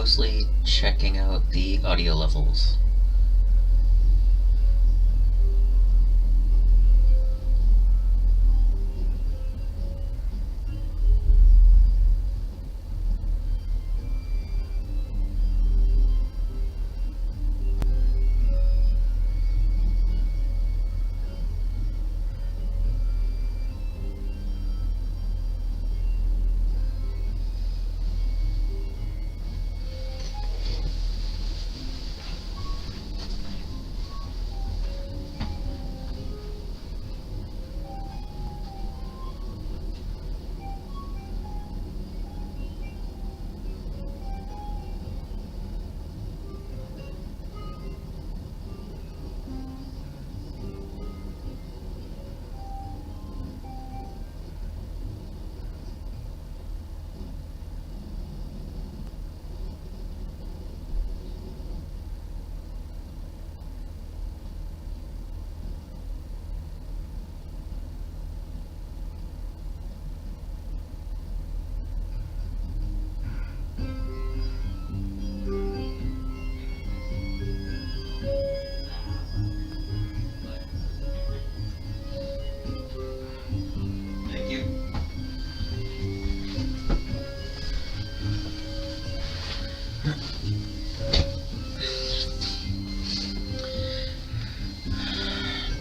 mostly checking out the audio levels.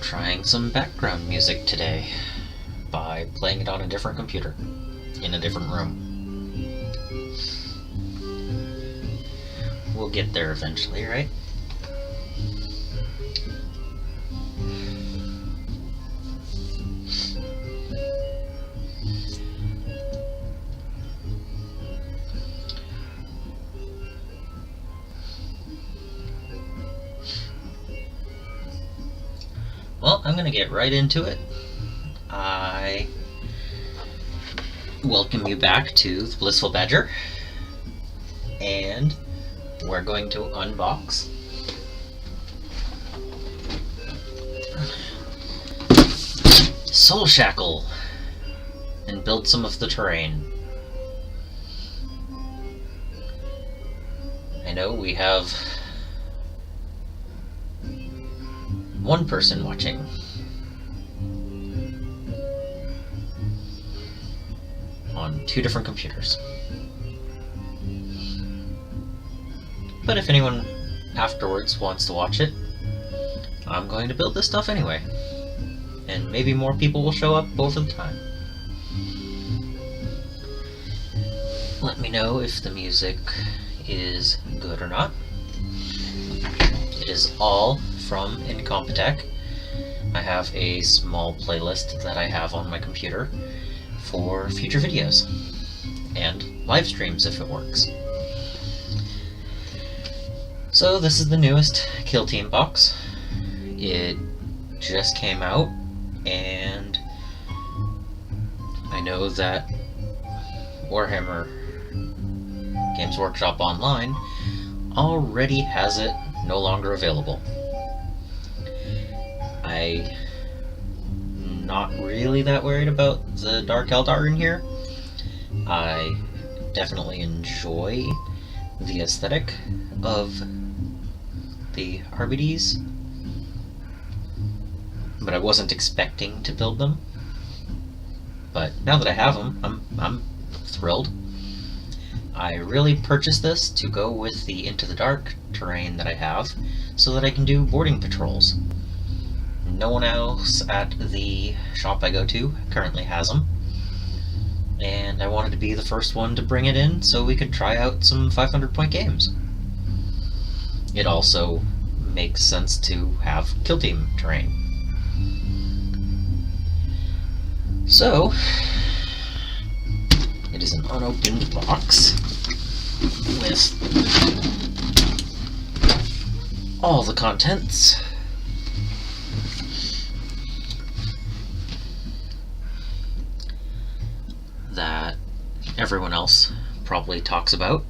Trying some background music today by playing it on a different computer in a different room. We'll get there eventually, right? Well, I'm going to get right into it. I welcome you back to the Blissful Badger, and we're going to unbox Soulshackle and build some of the terrain. I know we have one person watching. On 2 different computers. But if anyone afterwards wants to watch it, I'm going to build this stuff anyway. And maybe more people will show up over the time. Let me know if the music is good or not. It is all from Incompetech. I have a small playlist that I have on my computer for future videos and live streams if it works. So this is the newest Kill Team box. It just came out, and I know that Warhammer Games Workshop Online already has it no longer available. I'm not really that worried about the Dark Eldar in here. I definitely enjoy the aesthetic of the RBDs, but I wasn't expecting to build them. But now that I have them, I'm thrilled. I really purchased this to go with the Into the Dark terrain that I have, so that I can do boarding patrols. No one else at the shop I go to currently has them, and I wanted to be the first one to bring it in so we could try out some 500-point games. It also makes sense to have Kill Team terrain. So, it is an unopened box with all the contents. That everyone else probably talks about.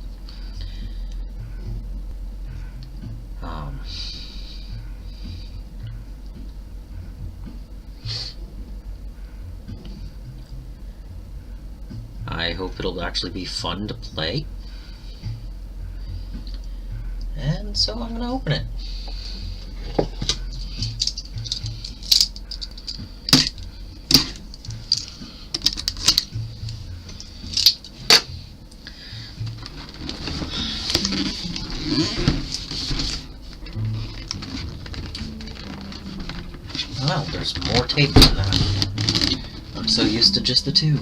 I hope it'll actually be fun to play. and so I'm gonna open it. Wow, there's more tape than that. I'm so used to just the two.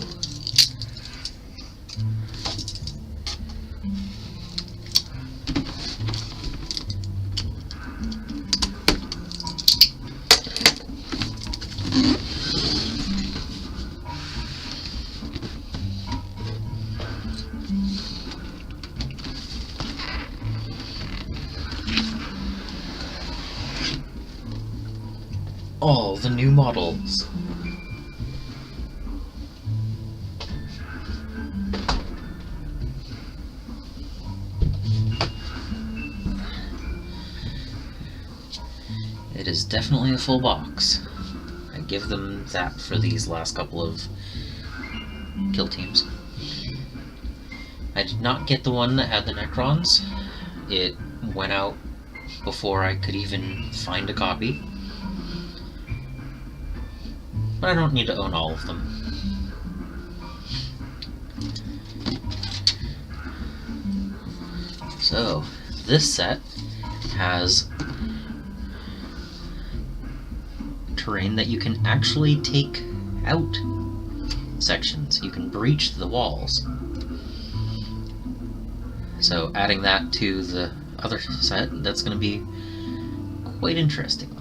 All the new models. It is definitely a full box. I give them that for these last couple of Kill Teams. I did not get the one that had the Necrons. It went out before I could even find a copy. But I don't need to own all of them. So, this set has terrain that you can actually take out sections. You can breach the walls. So adding that to the other set, that's going to be quite interesting.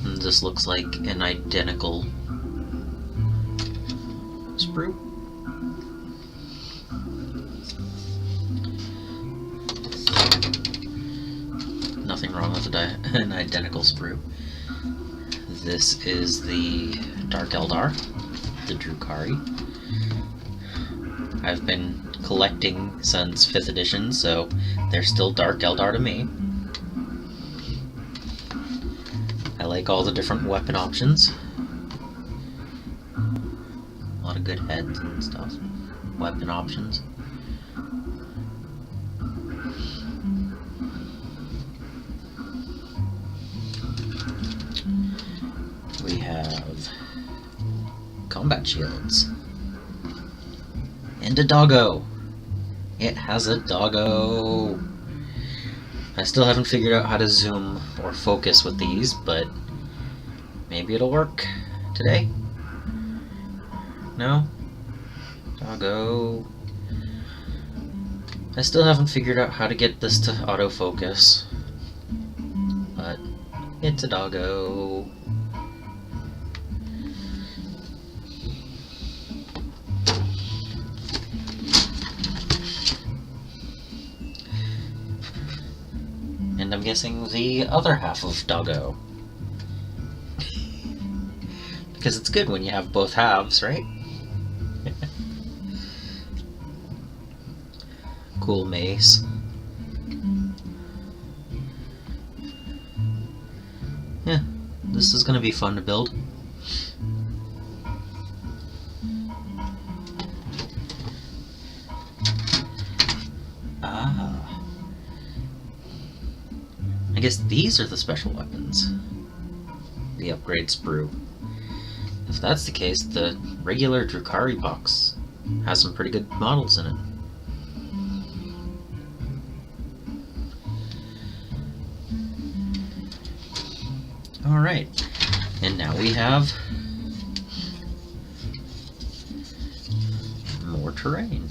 And this looks like an identical sprue. Nothing wrong with an identical sprue. This is the Dark Eldar, the Drukhari. I've been collecting since 5th edition, so they're still Dark Eldar to me. I like all the different weapon options. A lot of good heads and stuff. Weapon options. We have combat shields. And a doggo. It has a doggo. I still haven't figured out how to zoom or focus with these, but maybe it'll work today. No? Doggo. I still haven't figured out how to get this to autofocus, but it's a doggo. And I'm guessing the other half of doggo. Because it's good when you have both halves, right? Cool mace. Yeah, this is gonna be fun to build. I guess these are the special weapons. The upgrade sprue. If that's the case, the regular Drukhari box has some pretty good models in it. Alright, and now we have more terrain.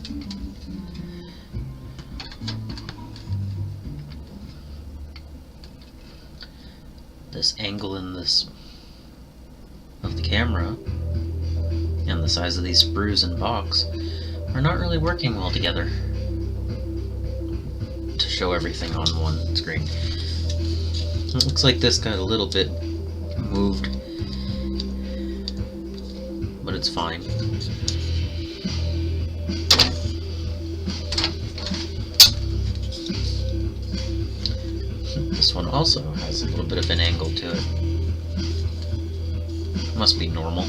This angle in this of the camera and the size of these sprues and box are not really working well together to show everything on one screen. It looks like this got a little bit moved, but it's fine. This one also has a little bit of an angle to it. Must be normal.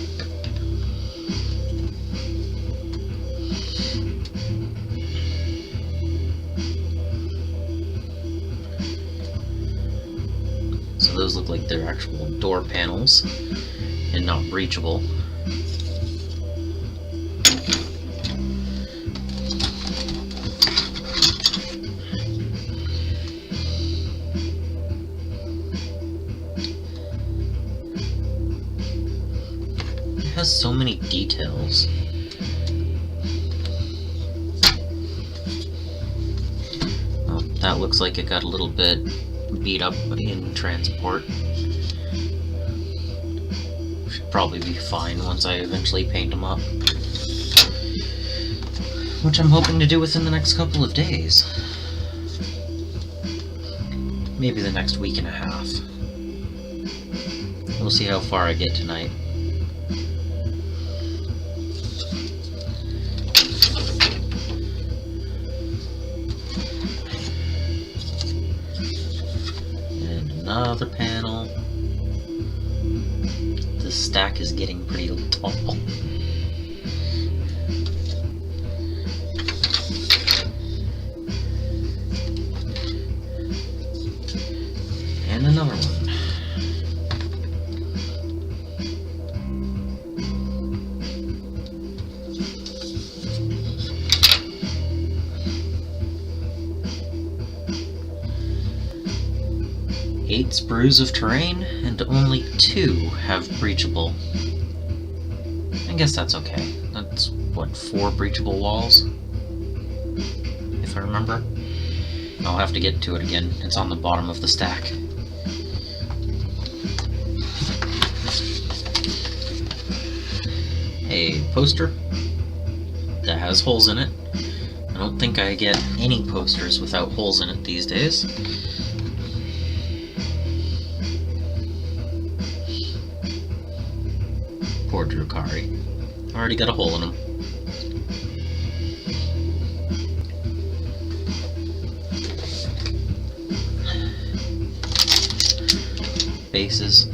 look like they're actual door panels and not breachable. It has so many details. Well, that looks like it got a little bit beat up in transport. Should probably be fine once I eventually paint them up. Which I'm hoping to do within the next couple of days. Maybe the next week and a half. We'll see how far I get tonight. And another panel. The stack is getting pretty tall. And another one. Eight sprues of terrain, and only 2 have breachable. I guess that's okay. That's, what, 4 breachable walls? If I remember. I'll have to get to it again. It's on the bottom of the stack. A poster that has holes in it. I don't think I get any posters without holes in it these days. Poor Drukari. Already got a hole in him. Bases.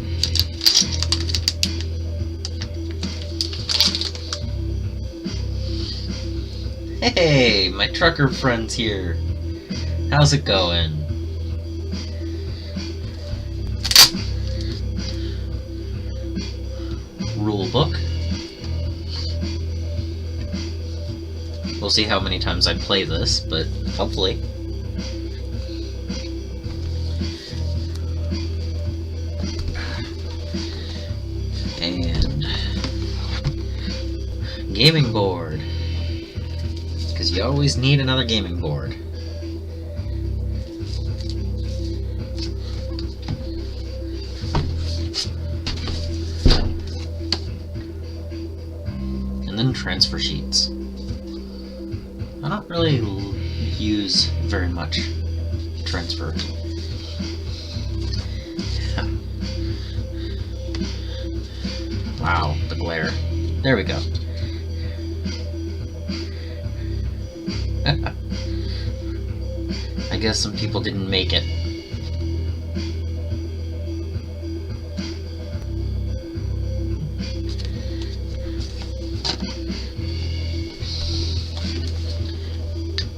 Hey, my trucker friend's here. How's it going? Rule book. We'll see how many times I play this, but hopefully. And gaming board. Because you always need another gaming board. And then transfer sheets. I don't really use very much transfer. Wow, the glare. There we go. I guess some people didn't make it.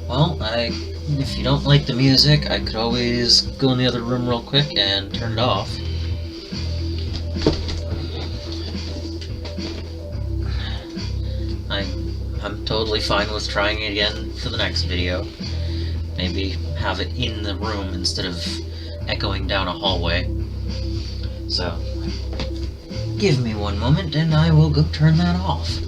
Well, if you don't like the music, I could always go in the other room real quick and turn it off. I'm totally fine with trying it again for the next video. Maybe have it in the room instead of echoing down a hallway. So, give me one moment and I will go turn that off.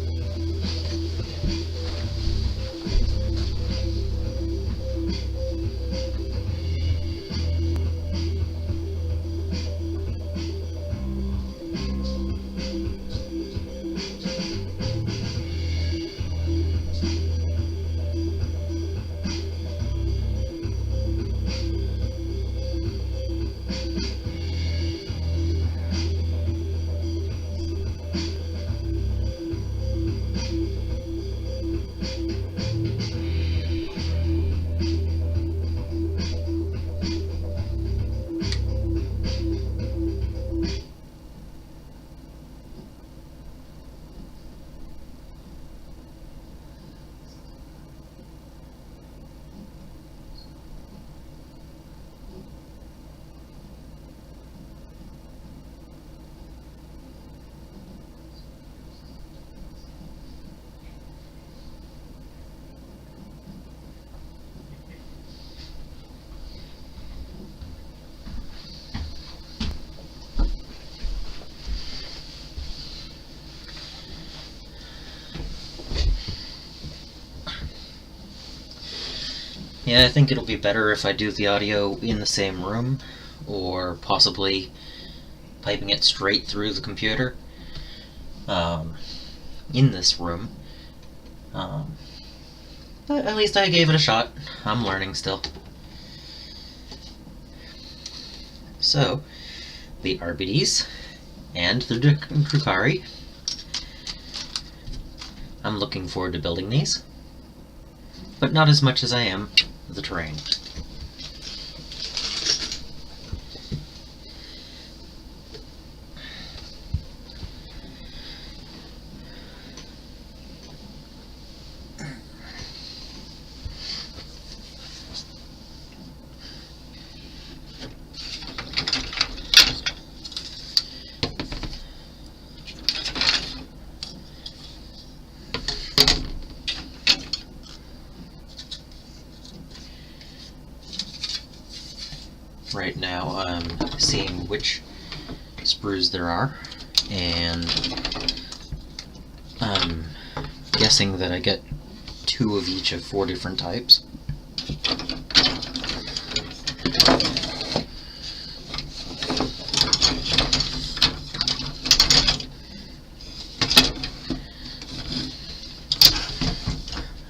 Yeah, I think it'll be better if I do the audio in the same room, or possibly piping it straight through the computer in this room. But at least I gave it a shot. I'm learning still. So, the RBDs and the Drukari. I'm looking forward to building these, but not as much as I am the terrain. Right now I'm seeing which sprues there are, and I'm guessing that I get 2 of each of 4 different types.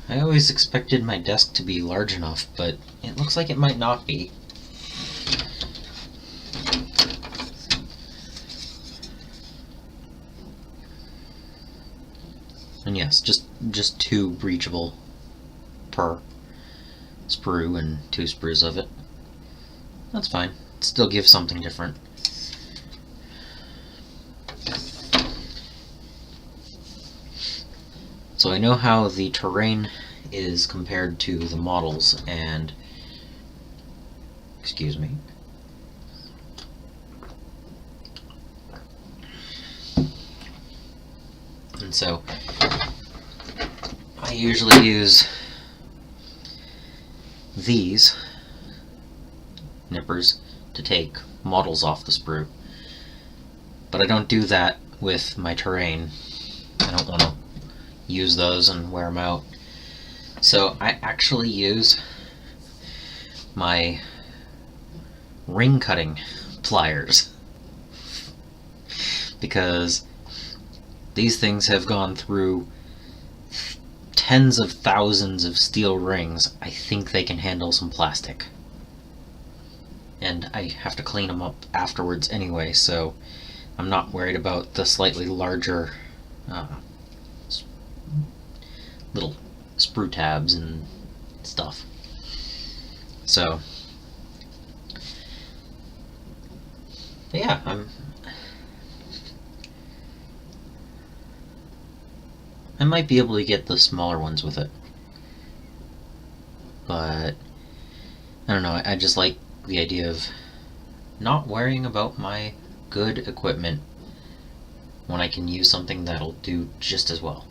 I always expected my desk to be large enough, but it looks like it might not be. And yes, just 2 breachable per sprue and 2 sprues of it. That's fine. It still gives something different. So I know how the terrain is compared to the models, and excuse me. And so I usually use these nippers to take models off the sprue, but I don't do that with my terrain. I don't want to use those and wear them out. So I actually use my ring cutting pliers, because these things have gone through tens of thousands of steel rings. I think they can handle some plastic. And I have to clean them up afterwards anyway, so I'm not worried about the slightly larger little sprue tabs and stuff. So, but yeah, I might be able to get the smaller ones with it, but I don't know, I just like the idea of not worrying about my good equipment when I can use something that'll do just as well.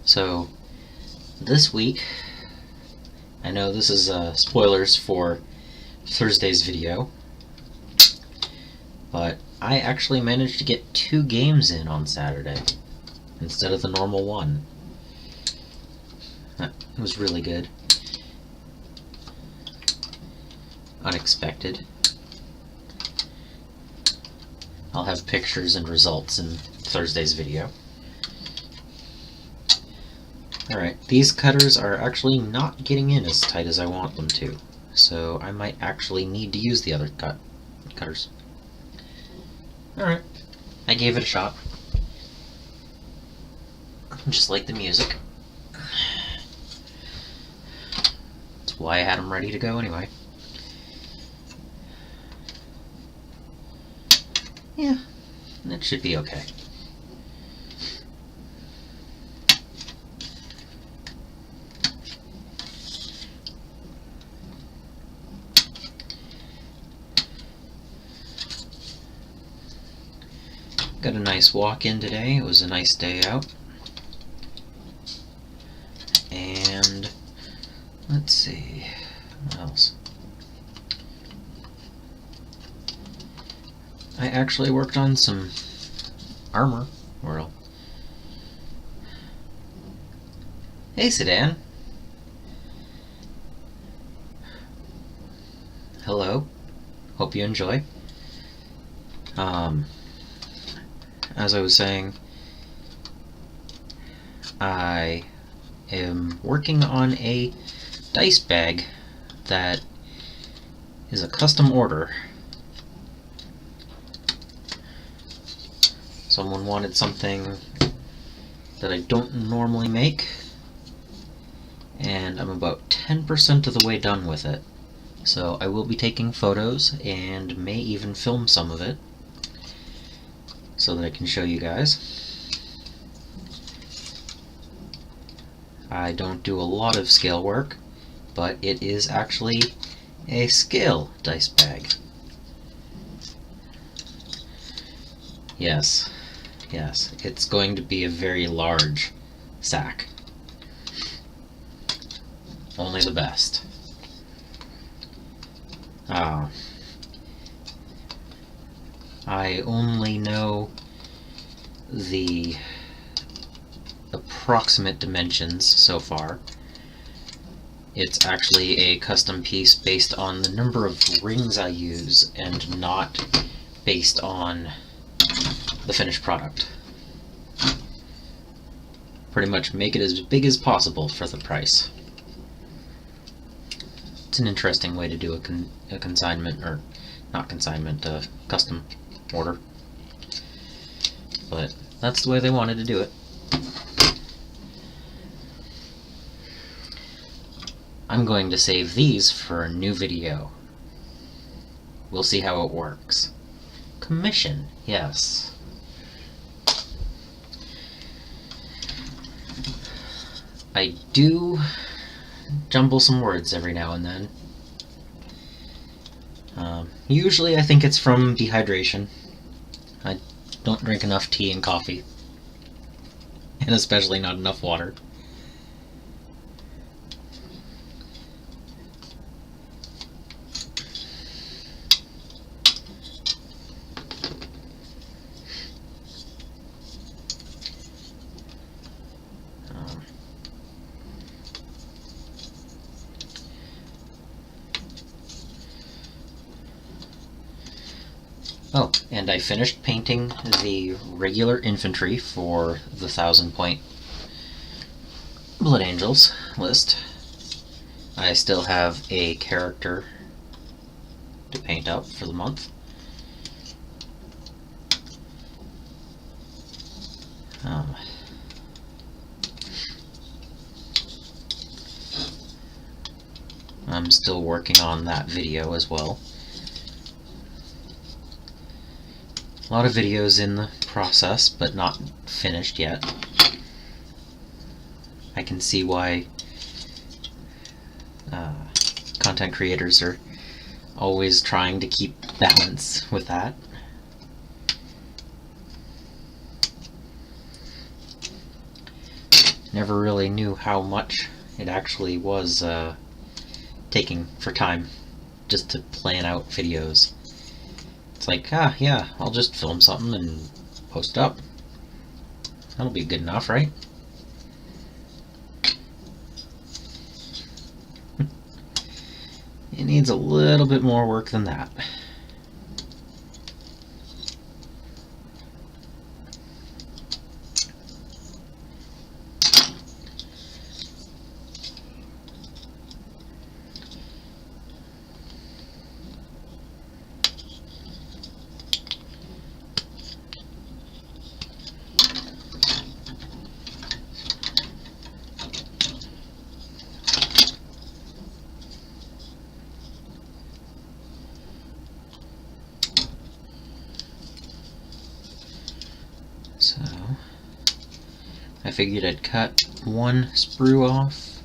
So this week, I know this is spoilers for Thursday's video, but I actually managed to get 2 games in on Saturday instead of the normal 1. That was really good. Unexpected. I'll have pictures and results in Thursday's video. Alright, these cutters are actually not getting in as tight as I want them to, so I might actually need to use the other cutters. Alright, I gave it a shot. Just like the music. That's why I had them ready to go anyway. Yeah, that should be okay. Got a nice walk in today. It was a nice day out. And let's see. I actually worked on some armor. Hey, Sedan. Hello. Hope you enjoy. As I was saying, I am working on a dice bag that is a custom order. Someone wanted something that I don't normally make, and I'm about 10% of the way done with it. So I will be taking photos and may even film some of it so that I can show you guys. I don't do a lot of scale work, but it is actually a scale dice bag. Yes, it's going to be a very large sack. Only the best. I only know the approximate dimensions so far. It's actually a custom piece based on the number of rings I use and not based on the finished product. Pretty much make it as big as possible for the price. It's an interesting way to do a consignment, or not consignment, custom order. But that's the way they wanted to do it. I'm going to save these for a new video. We'll see how it works. Commission, yes. I do jumble some words every now and then. Usually I think it's from dehydration. I don't drink enough tea and coffee. And especially not enough water. Oh, and I finished painting the regular infantry for the 1,000-point Blood Angels list. I still have a character to paint up for the month. I'm still working on that video as well. A lot of videos in the process, but not finished yet. I can see why content creators are always trying to keep balance with that. Never really knew how much it actually was taking for time just to plan out videos. It's like, yeah, I'll just film something and post it up. That'll be good enough, right? It needs a little bit more work than that. So I figured I'd cut one sprue off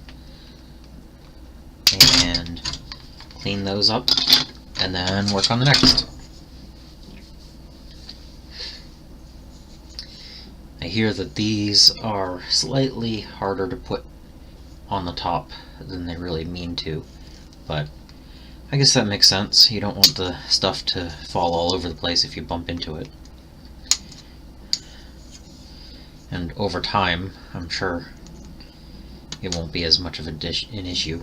and clean those up and then work on the next. I hear that these are slightly harder to put on the top than they really mean to, but I guess that makes sense. You don't want the stuff to fall all over the place if you bump into it. And over time, I'm sure it won't be as much of an issue.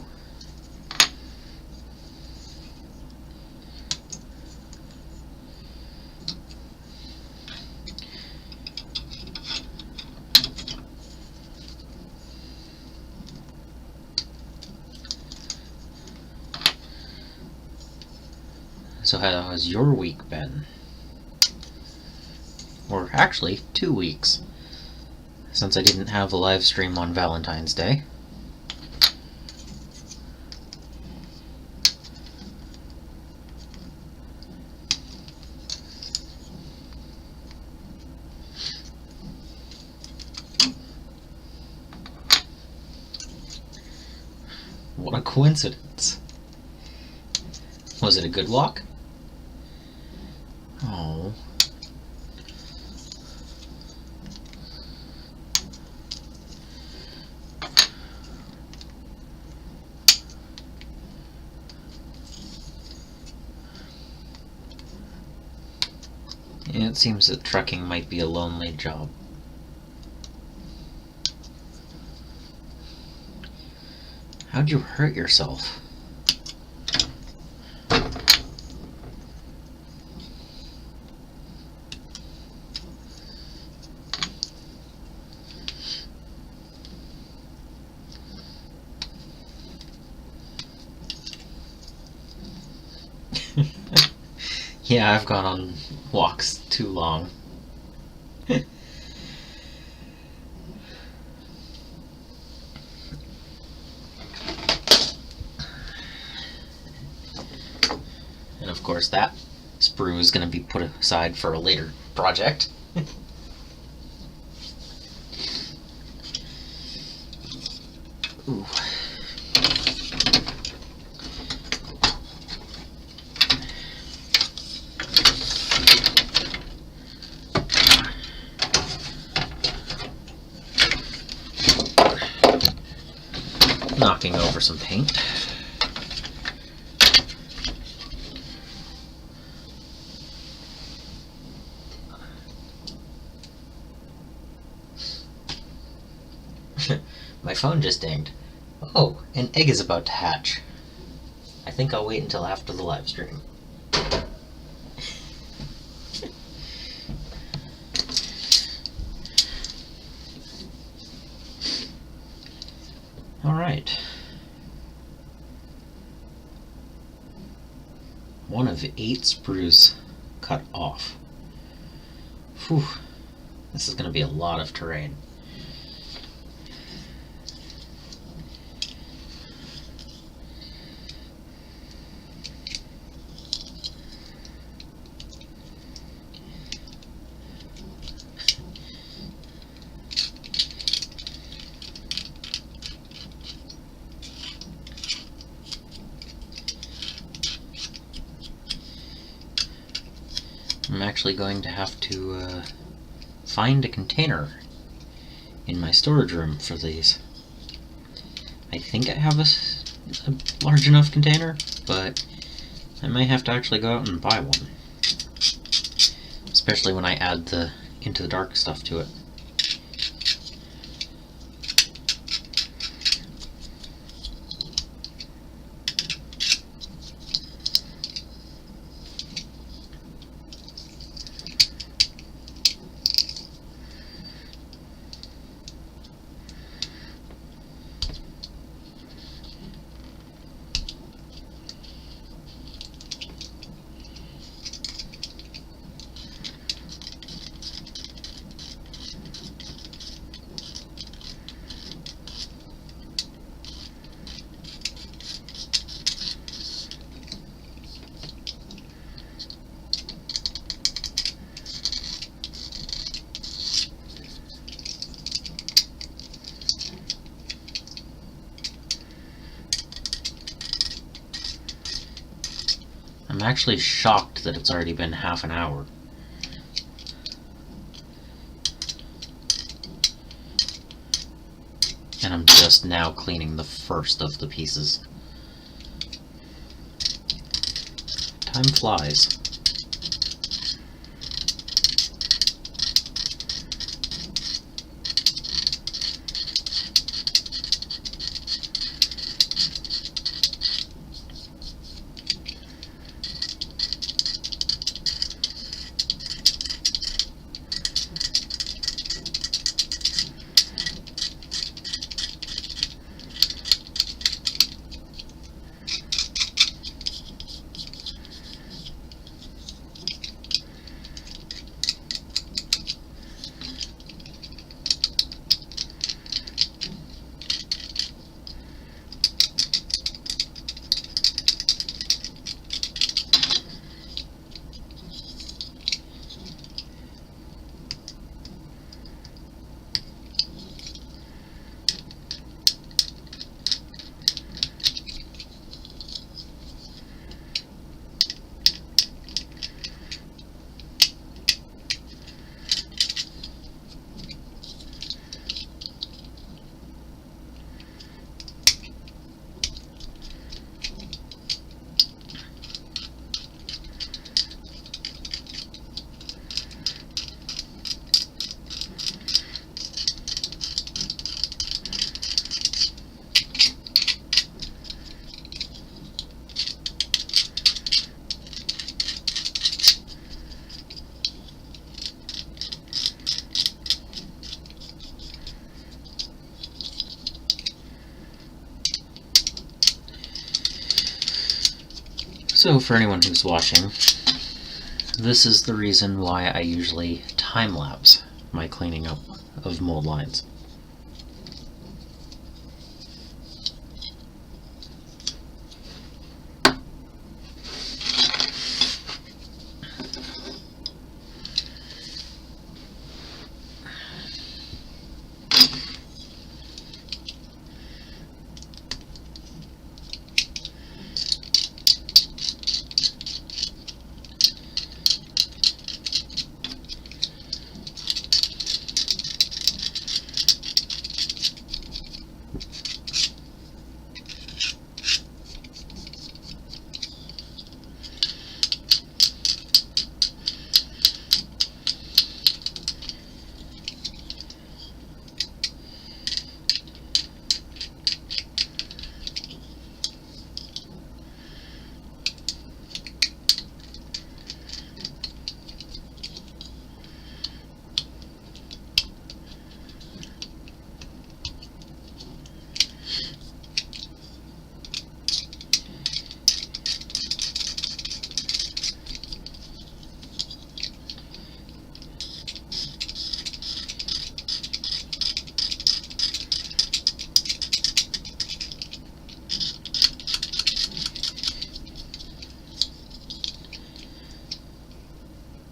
So how has your week been? Or actually, 2 weeks, since I didn't have a live stream on Valentine's Day. What a coincidence. Was it a good walk? Oh. Yeah, it seems that trucking might be a lonely job. How'd you hurt yourself? Yeah, I've gone on walks too long. And of course that sprue is going to be put aside for a later project. Ooh. Knocking over some paint. My phone just dinged. Oh, an egg is about to hatch. I think I'll wait until after the live stream. Alright. 1 of 8 sprues cut off. Whew. This is going to be a lot of terrain. I'm actually going to have to find a container in my storage room for these. I think I have a large enough container, but I might have to actually go out and buy one. Especially when I add the Into the Dark stuff to it. I'm actually shocked that it's already been half an hour. And I'm just now cleaning the first of the pieces. Time flies. So for anyone who's watching, this is the reason why I usually time-lapse my cleaning up of mold lines.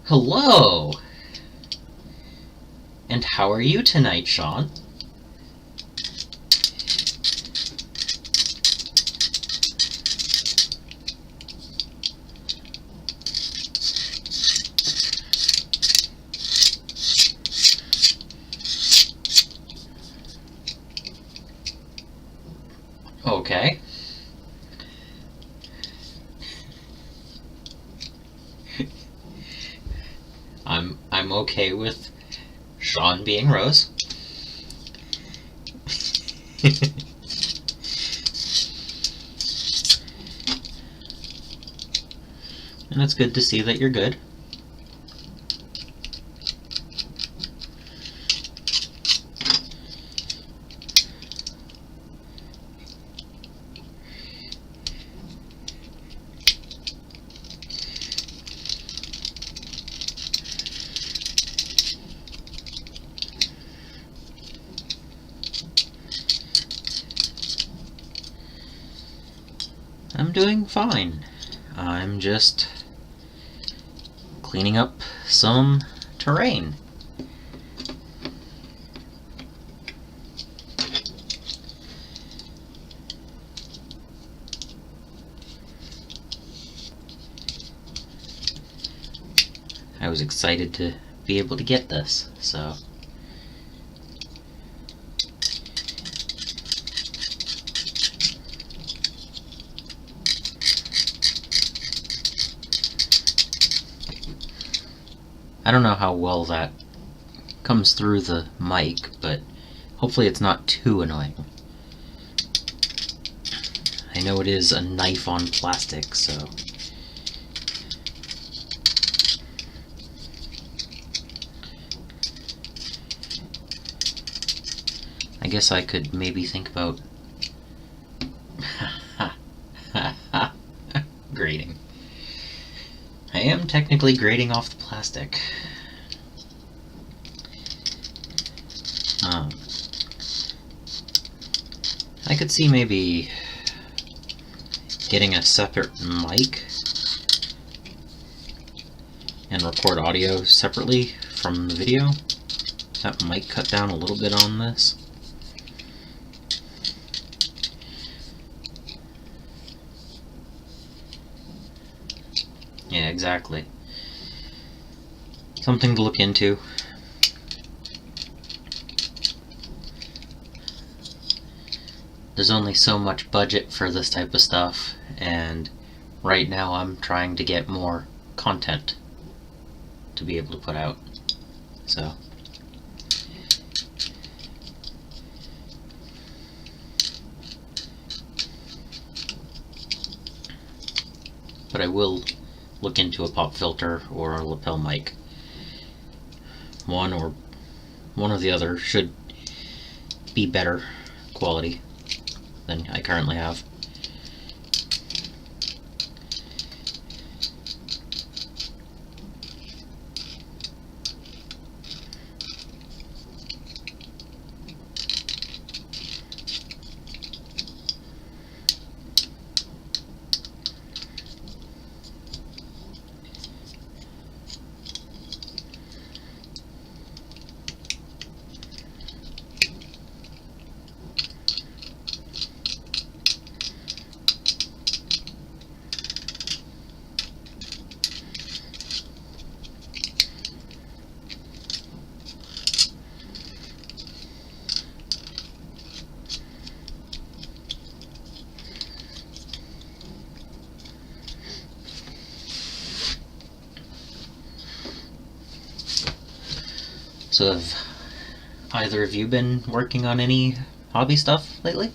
Hello! And how are you tonight, Sean? Okay. I'm okay with Sean being Rose. And it's good to see that you're good. I'm doing fine. I'm just cleaning up some terrain. I was excited to be able to get this, so... I don't know how well that comes through the mic, but hopefully it's not too annoying. I know it is a knife on plastic, so... I guess I could maybe think about grading. I am technically grading off the plastic. I could see maybe getting a separate mic and record audio separately from the video. That might cut down a little bit on this. Yeah, exactly. Something to look into. There's only so much budget for this type of stuff, and right now I'm trying to get more content to be able to put out. So but I will look into a pop filter or a lapel mic. One or the other should be better quality than I currently have. So have either of you been working on any hobby stuff lately?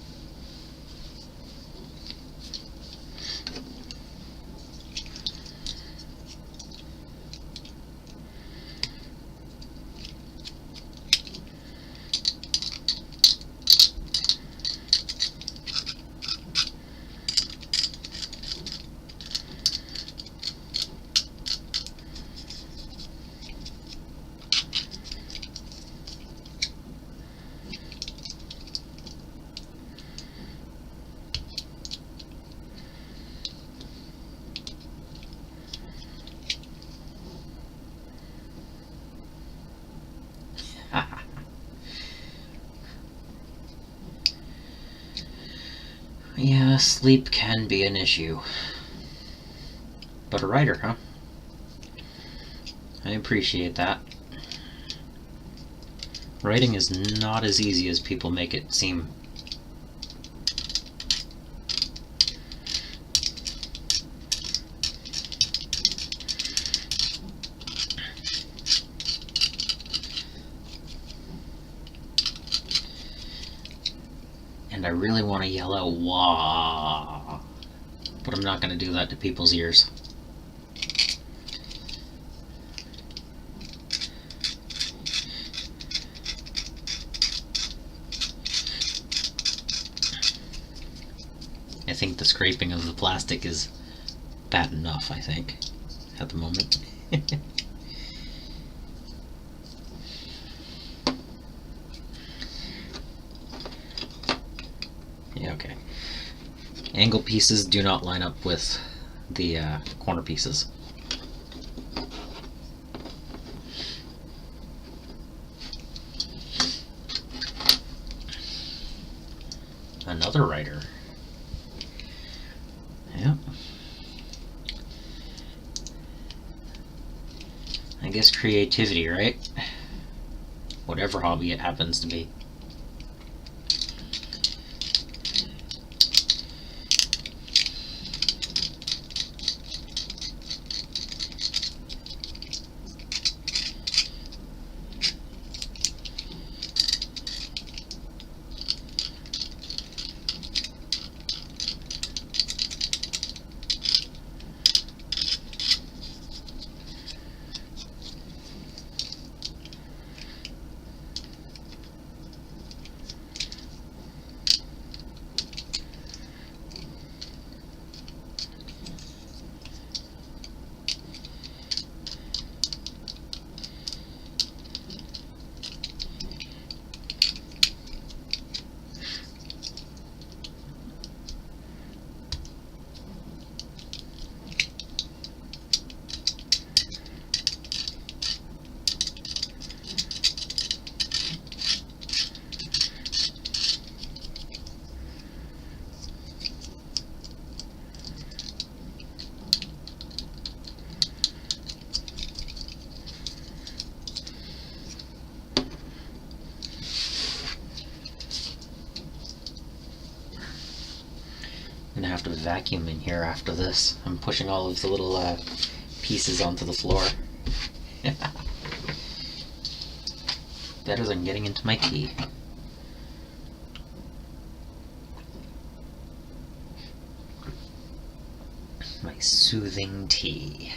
Yeah, sleep can be an issue. But a writer, huh? I appreciate that. Writing is not as easy as people make it seem. And I really want to yell out "wah," but I'm not going to do that to people's ears. I think the scraping of the plastic is bad enough, I think, at the moment. Yeah, okay. Angle pieces do not line up with the corner pieces. Another writer. Yep. I guess creativity, right? Whatever hobby it happens to be. vacuum in here after this. I'm pushing all of the little pieces onto the floor. Better than getting into my tea. My soothing tea.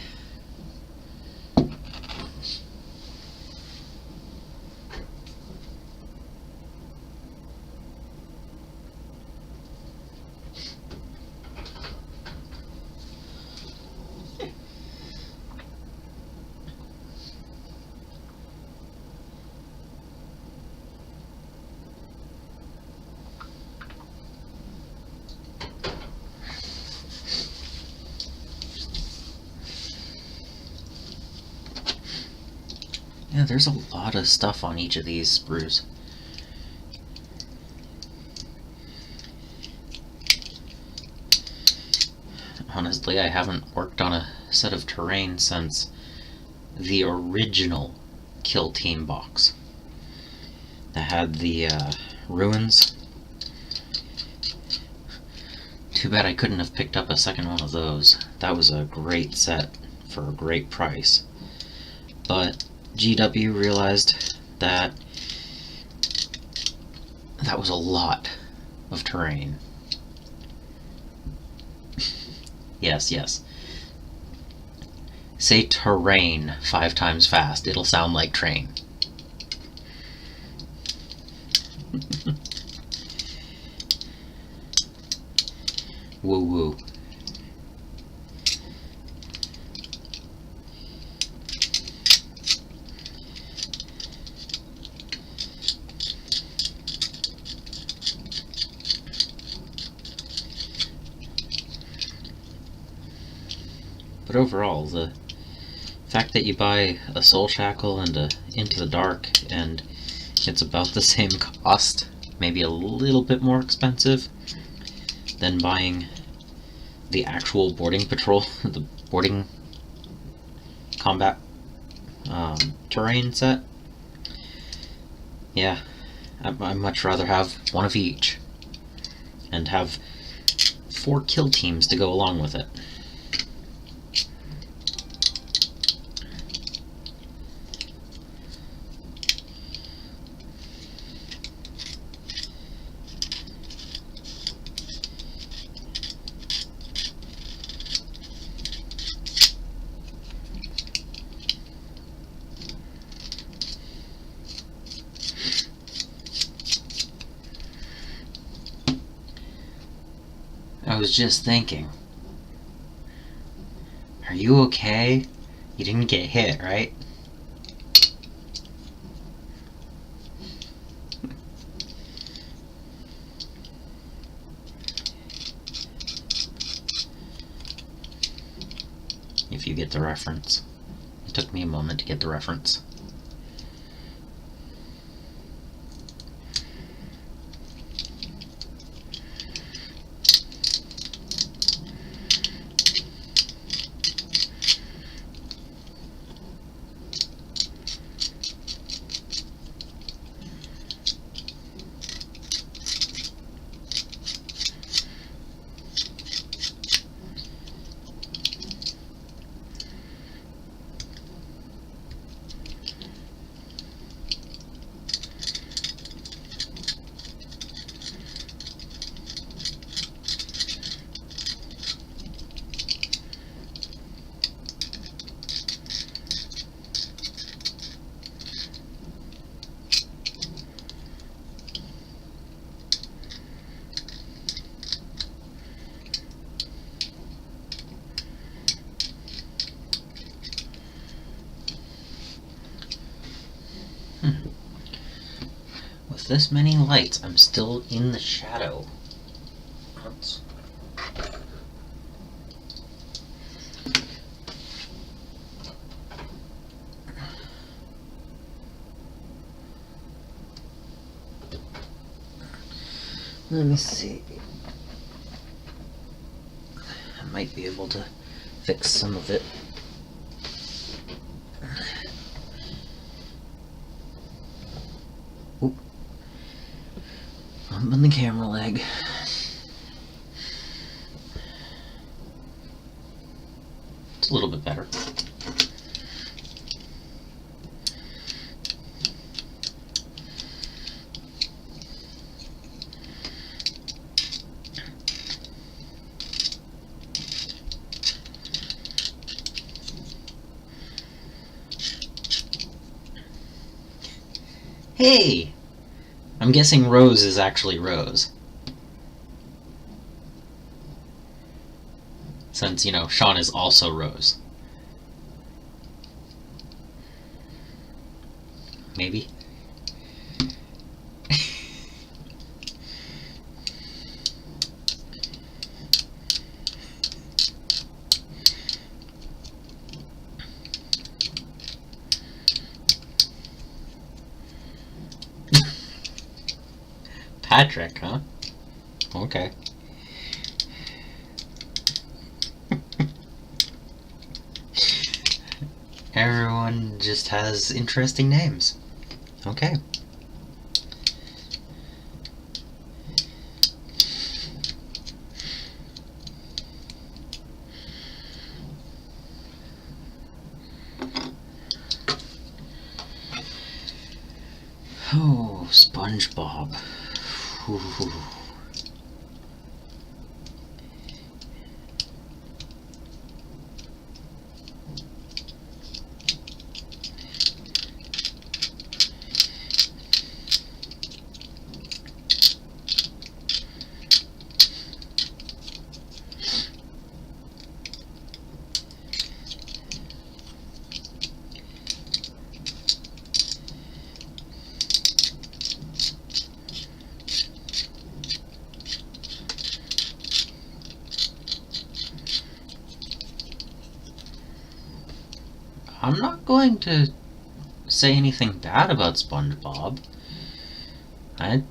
Yeah, there's a lot of stuff on each of these sprues. Honestly, I haven't worked on a set of terrain since the original Kill Team box that had the ruins. Too bad I couldn't have picked up a second one of those. That was a great set for a great price. But GW realized that that was a lot of terrain. Yes, yes. Say terrain 5 times fast. It'll sound like train. Woo woo. But overall, the fact that you buy a Soulshackle and a Into the Dark and it's about the same cost, maybe a little bit more expensive than buying the actual boarding patrol, the boarding combat terrain set. Yeah, I'd much rather have one of each and have 4 kill teams to go along with it. I was just thinking, are you okay? You didn't get hit, right? If you get the reference. It took me a moment to get the reference. With this many lights, I'm still in the shadow. Oops. Let me see. I might be able to fix some of it. Oop. I'm on the camera leg. It's a little bit better. Hey! I'm guessing Rose is actually Rose. Since, you know, Sean is also Rose. Maybe? Patrick, huh? Okay. Everyone just has interesting names. Okay. Oh, SpongeBob. Ooh. I'm not going to say anything bad about SpongeBob. I've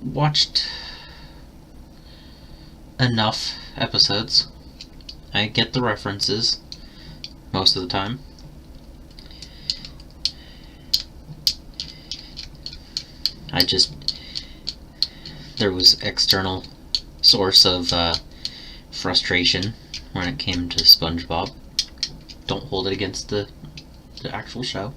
watched enough episodes. I get the references most of the time. There was external source of frustration when it came to SpongeBob. Don't hold it against the actual show.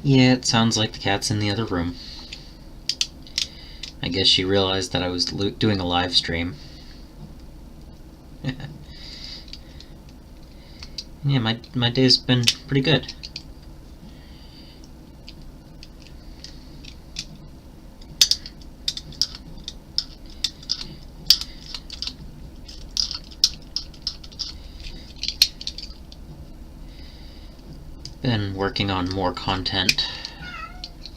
Yeah, it sounds like the cat's in the other room. I guess she realized that I was doing a live stream. Yeah, my day's been pretty good. Been working on more content.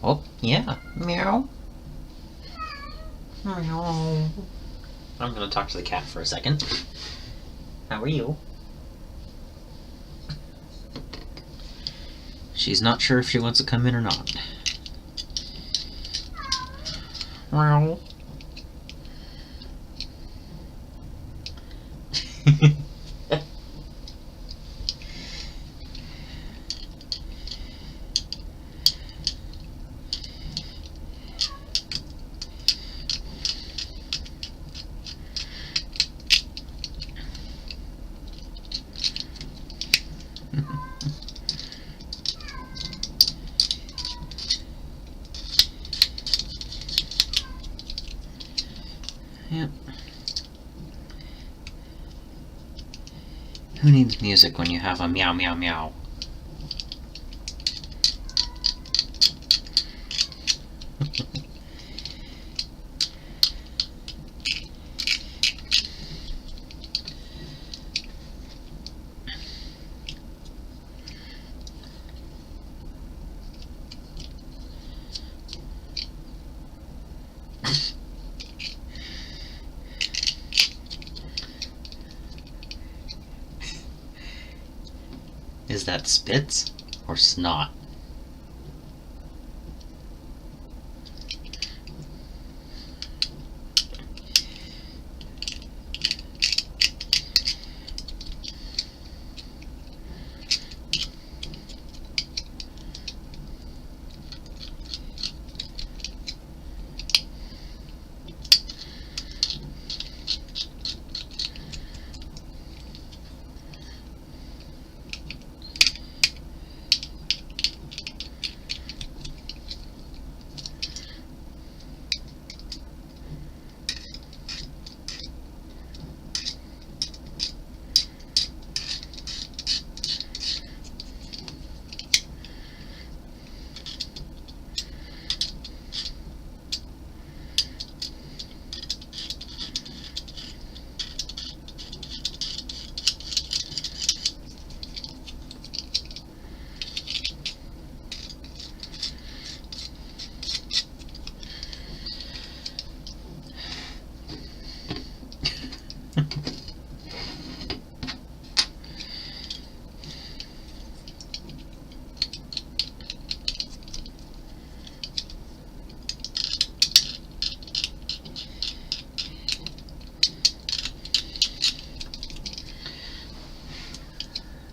Oh, yeah. Meow. Meow. I'm gonna talk to the cat for a second. How are you? She's not sure if she wants to come in or not. Meow. Yep. Who needs music when you have a meow meow meow? Is that Spitz? or snot.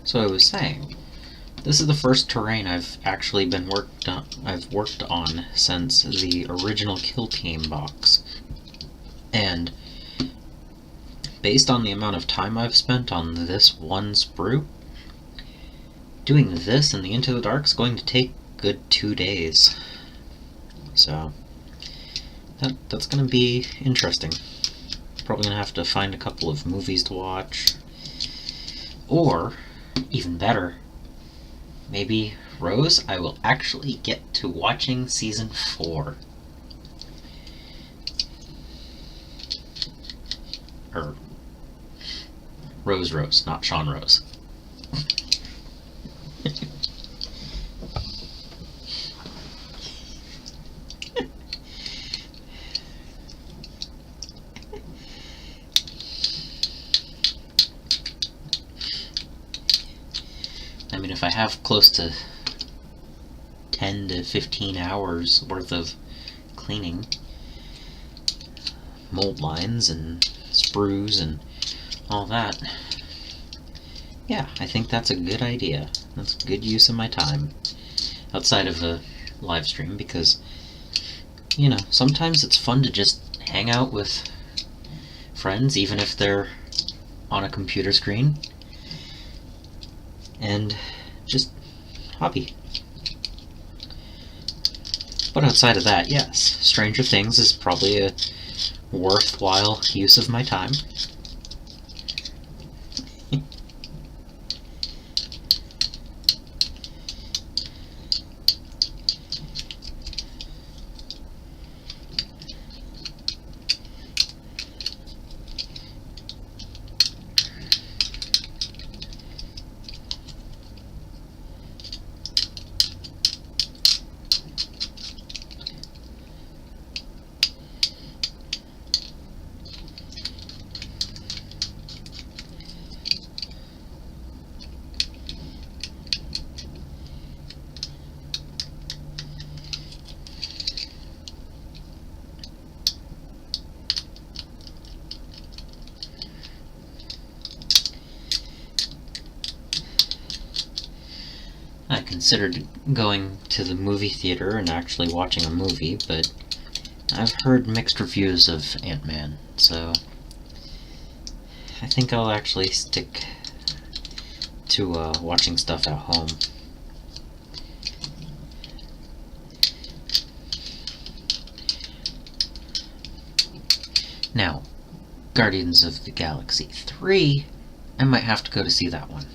So I was saying, this is the first terrain I've actually worked on since the original Kill Team box. And based on the amount of time I've spent on this one sprue, doing this in the Into the Dark is going to take a good 2 days. So that's going to be interesting. Probably going to have to find a couple of movies to watch. Or, even better, maybe, Rose, I will actually get to watching season 4. Or Rose, not Sean Rose. I mean, if I have close to 10 to 15 hours worth of cleaning, mold lines and sprues and all that, yeah, I think that's a good idea. That's a good use of my time outside of a live stream, because, you know, sometimes it's fun to just hang out with friends, even if they're on a computer screen, and just hobby. But outside of that, yes, Stranger Things is probably a worthwhile use of my time. I considered going to the movie theater and actually watching a movie, but I've heard mixed reviews of Ant-Man, so I think I'll actually stick to watching stuff at home. Now, Guardians of the Galaxy 3, I might have to go to see that one.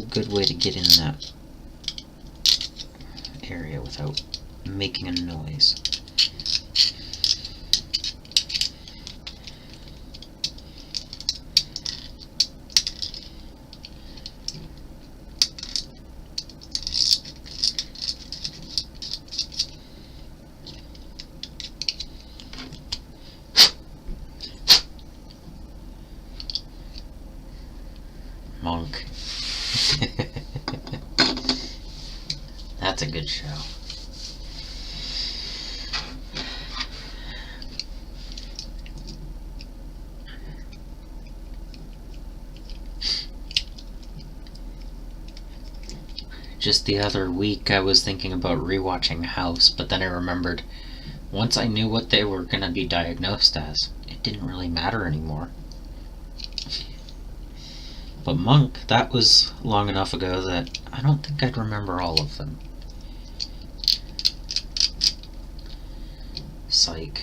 real good way to get in that area without making a noise. Monk. That's a good show. Just the other week I was thinking about rewatching House, but then I remembered once I knew what they were going to be diagnosed as, it didn't really matter anymore. But Monk, that was long enough ago that I don't think I'd remember all of them. Psych.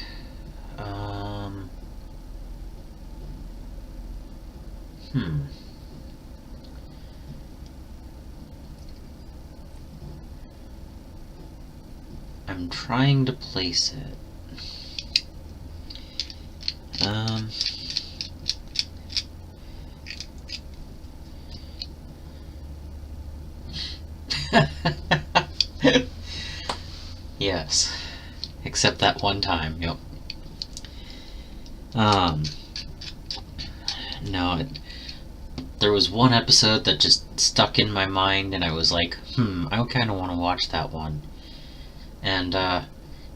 I'm trying to place it. Yes. Except that one time, yep. No, there was one episode that just stuck in my mind, and I was like, I kind of want to watch that one. And,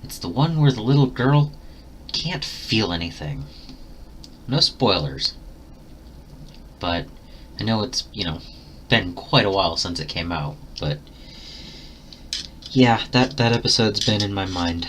it's the one where the little girl can't feel anything. No spoilers. But I know it's, been quite a while since it came out, but yeah, that episode's been in my mind.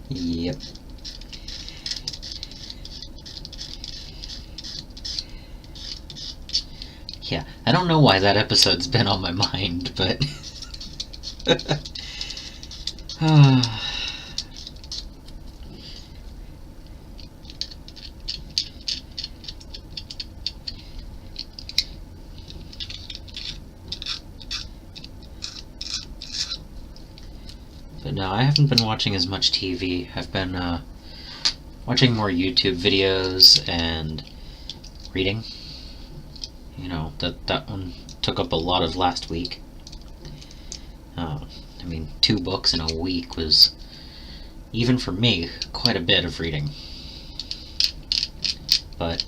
Yep. Yeah, I don't know why that episode's been on my mind, but But no, I haven't been watching as much TV. I've been watching more YouTube videos and reading. That one took up a lot of last week. 2 books in a week was, even for me, quite a bit of reading. But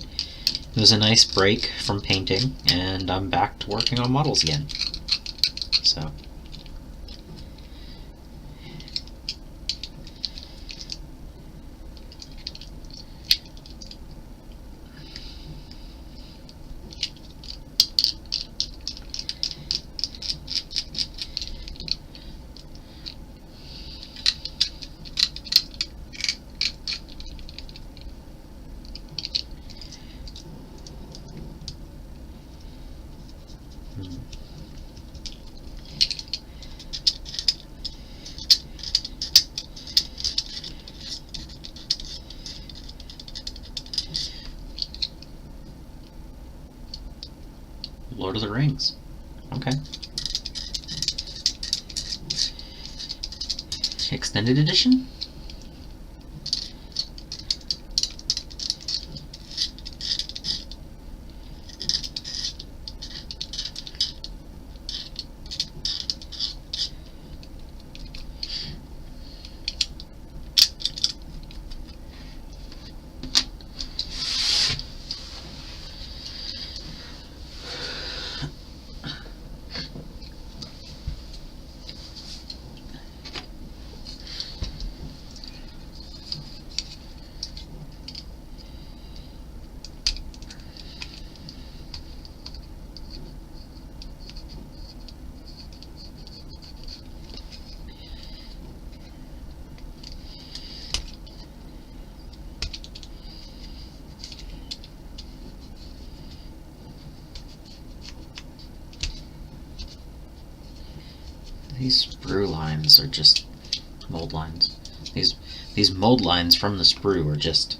it was a nice break from painting, and I'm back to working on models again. So Lord of the Rings. Okay. Extended edition? These sprue lines are just mold lines. These mold lines from the sprue are just...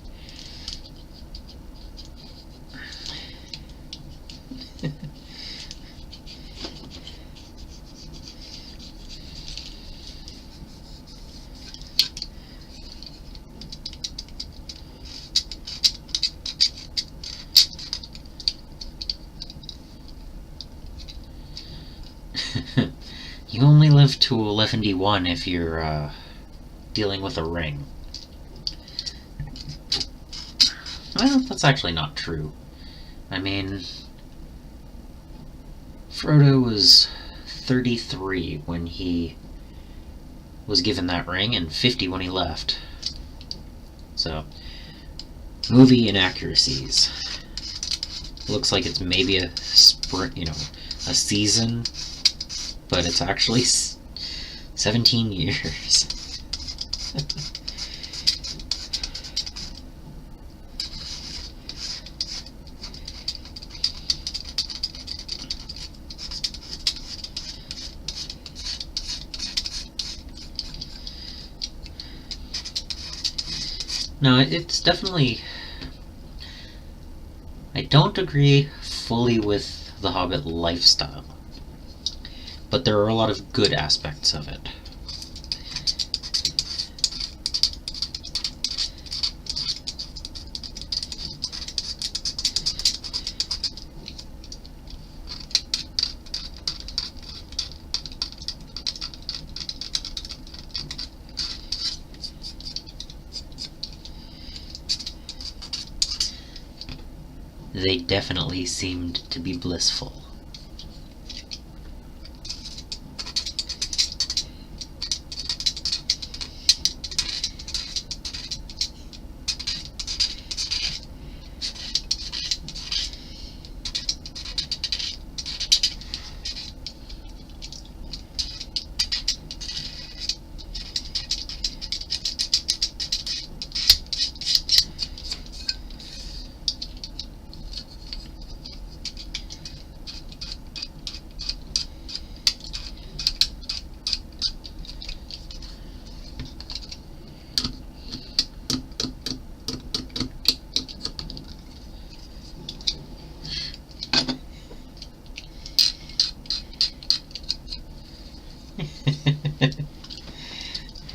You only live to 11D1 if you're dealing with a ring. Well, that's actually not true. I mean, Frodo was 33 when he was given that ring, and 50 when he left. So, movie inaccuracies. Looks like it's maybe a sprint, a season, but it's actually 17 years. No, it's definitely... I don't agree fully with the Hobbit lifestyle, but there are a lot of good aspects of it. They definitely seemed to be blissful.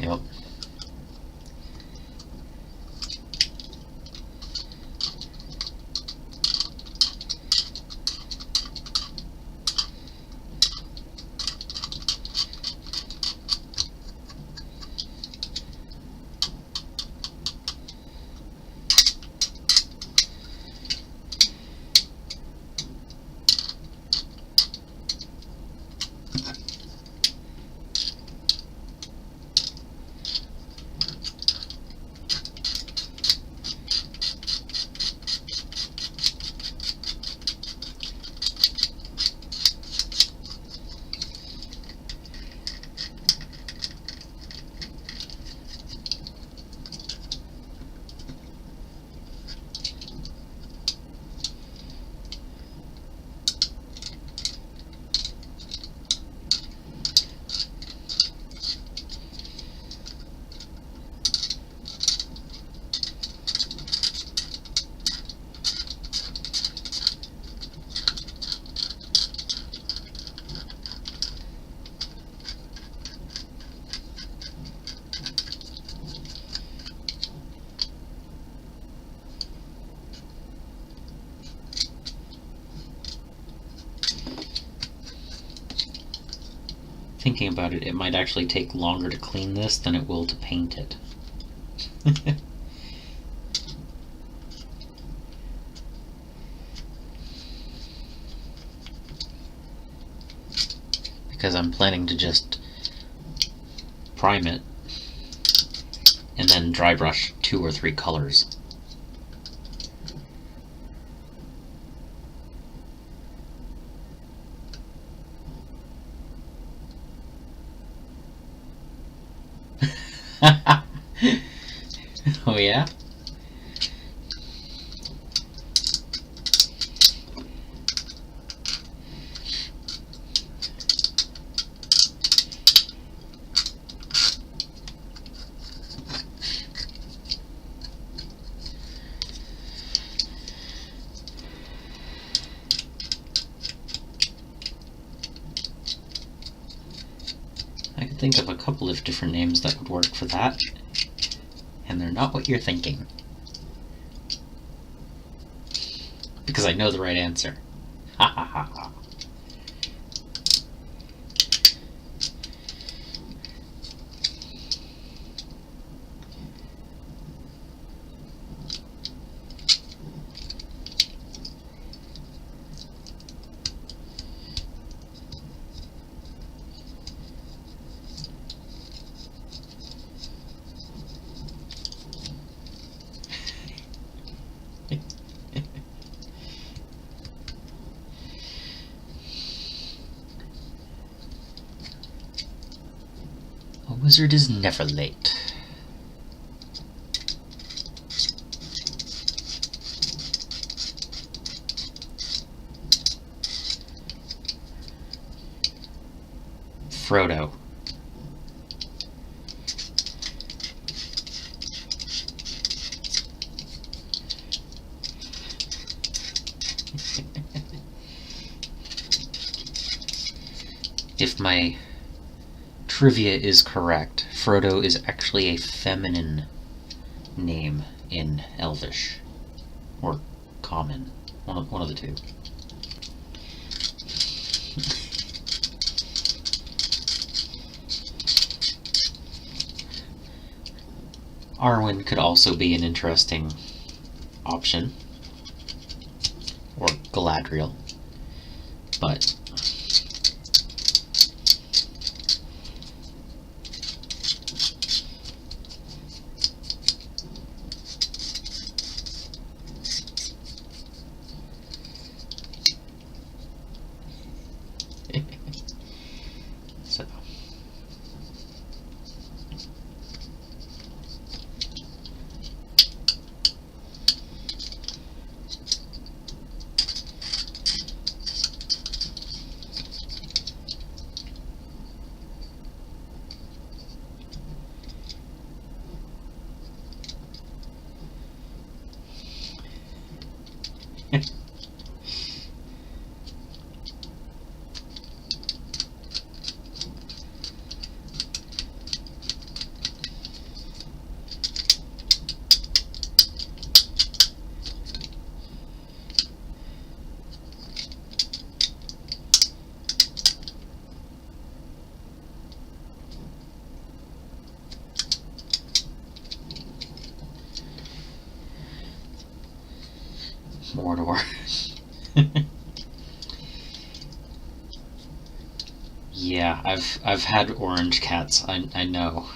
Yep. Thinking about it, it might actually take longer to clean this than it will to paint it. Because I'm planning to just prime it and then dry brush 2 or 3 colors. Oh yeah? I could think of a couple of different names that would work for that, and they're not what you're thinking. Because I know the right answer. Ha ha ha ha. A wizard is never late. Frodo. If my trivia is correct, Frodo is actually a feminine name in Elvish. Or Common. One of the two. Arwen could also be an interesting option. Or Galadriel. But so Mordor. Yeah, I've had orange cats. I know.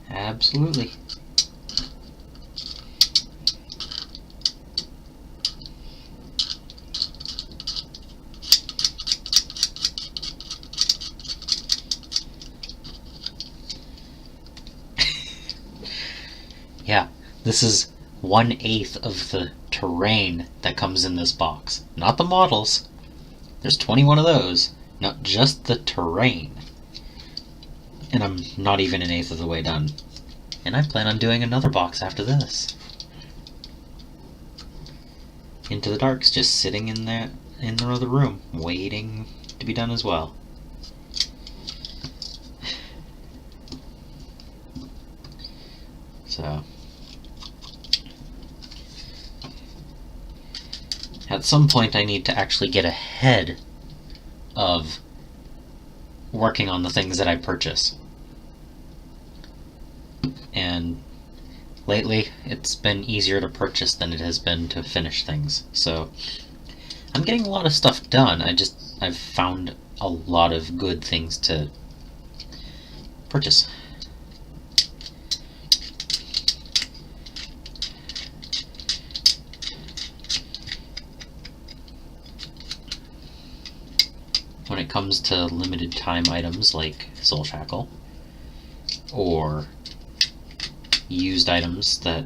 Absolutely. Yeah, this is 1/8 of the terrain that comes in this box. Not the models. There's 21 of those. Not just the terrain. And I'm not even 1/8 of the way done. And I plan on doing another box after this. Into the Dark's just sitting in the other room, waiting to be done as well. So, at some point I need to actually get ahead of working on the things that I purchase. And lately, it's been easier to purchase than it has been to finish things. So, I'm getting a lot of stuff done. I've found a lot of good things to purchase. When it comes to limited time items like Soulshackle, or used items that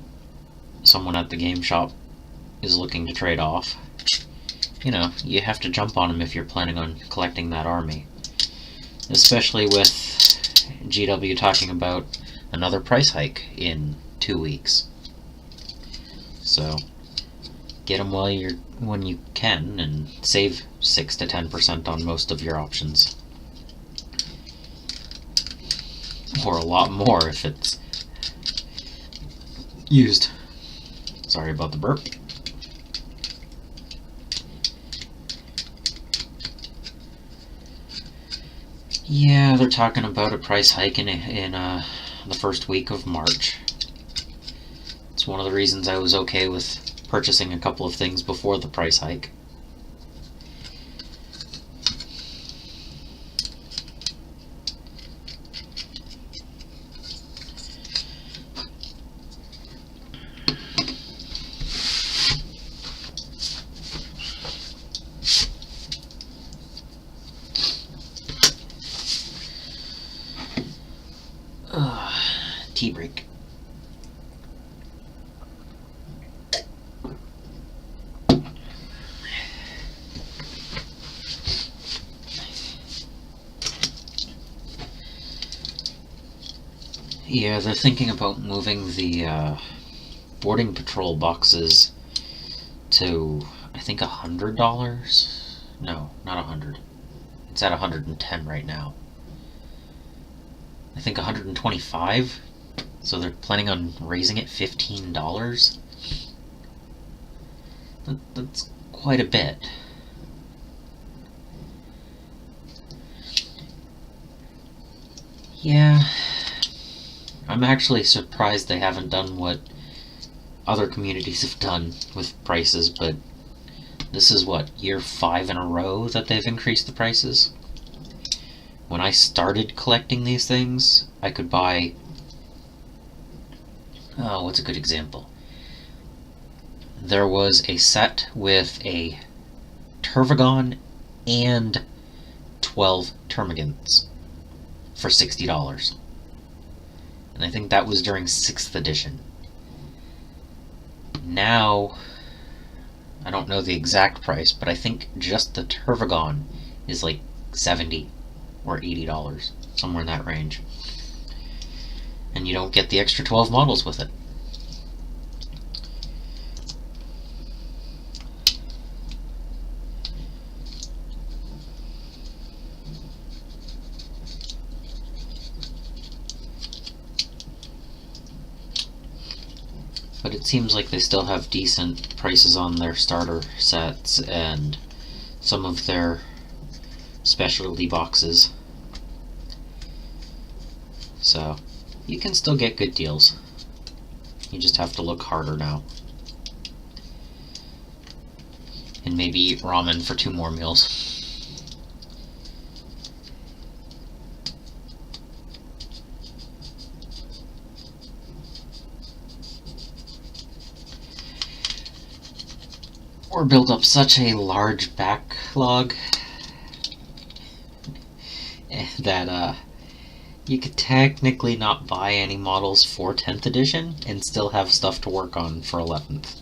someone at the game shop is looking to trade off, you know, you have to jump on them if you're planning on collecting that army. Especially with GW talking about another price hike in 2 weeks. So, get them when you can, and save 6 to 10% on most of your options. Or a lot more if it's used. Sorry about the burp. Yeah, they're talking about a price hike in the first week of March. It's one of the reasons I was okay with purchasing a couple of things before the price hike. Tea break. Yeah, they're thinking about moving the boarding patrol boxes to, I think, $100? No, not 100. It's at 110 right now. I think 125? So they're planning on raising it $15? That's quite a bit. Yeah, I'm actually surprised they haven't done what other communities have done with prices, but this is what, year 5 in a row that they've increased the prices? When I started collecting these things, I could buy... Oh, what's a good example? There was a set with a Tervagon and 12 Termagants for $60. And I think that was during 6th edition. Now, I don't know the exact price, but I think just the Tervagon is like $70 or $80, somewhere in that range. And you don't get the extra 12 models with it. But it seems like they still have decent prices on their starter sets and some of their specialty boxes. So, you can still get good deals. You just have to look harder now. And maybe eat ramen for 2 more meals. Or build up such a large backlog that you could technically not buy any models for 10th edition and still have stuff to work on for 11th.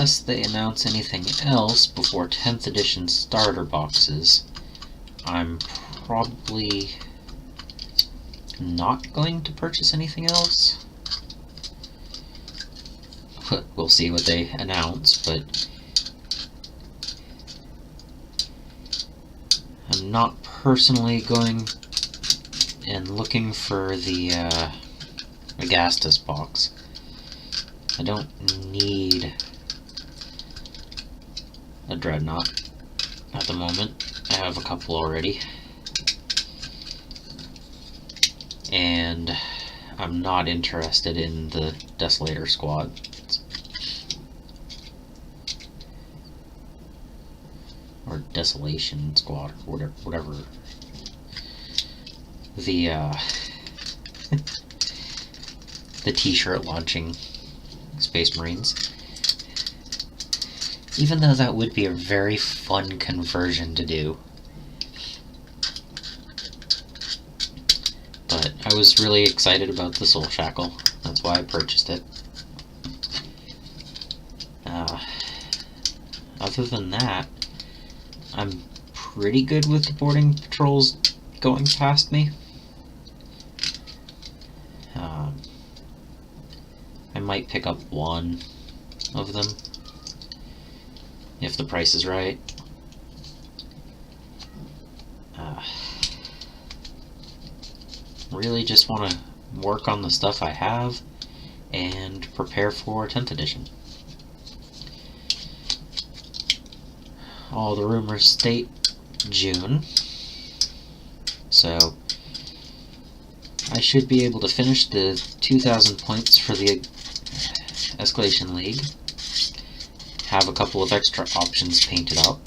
unless they announce anything else before 10th edition starter boxes, I'm probably not going to purchase anything else. We'll see what they announce, but I'm not personally going and looking for the Agastus box. I don't need a Dreadnought at the moment. I have a couple already. And I'm not interested in the Desolator squad. Or Desolation squad, or whatever. The the t-shirt launching Space Marines. Even though that would be a very fun conversion to do. But I was really excited about the Soulshackle. That's why I purchased it. Other than that, I'm pretty good with the boarding patrols going past me. I might pick up one of them if the price is right. Really just want to work on the stuff I have and prepare for 10th edition. All the rumors state June, so I should be able to finish the 2,000 points for the Escalation League, have a couple of extra options painted up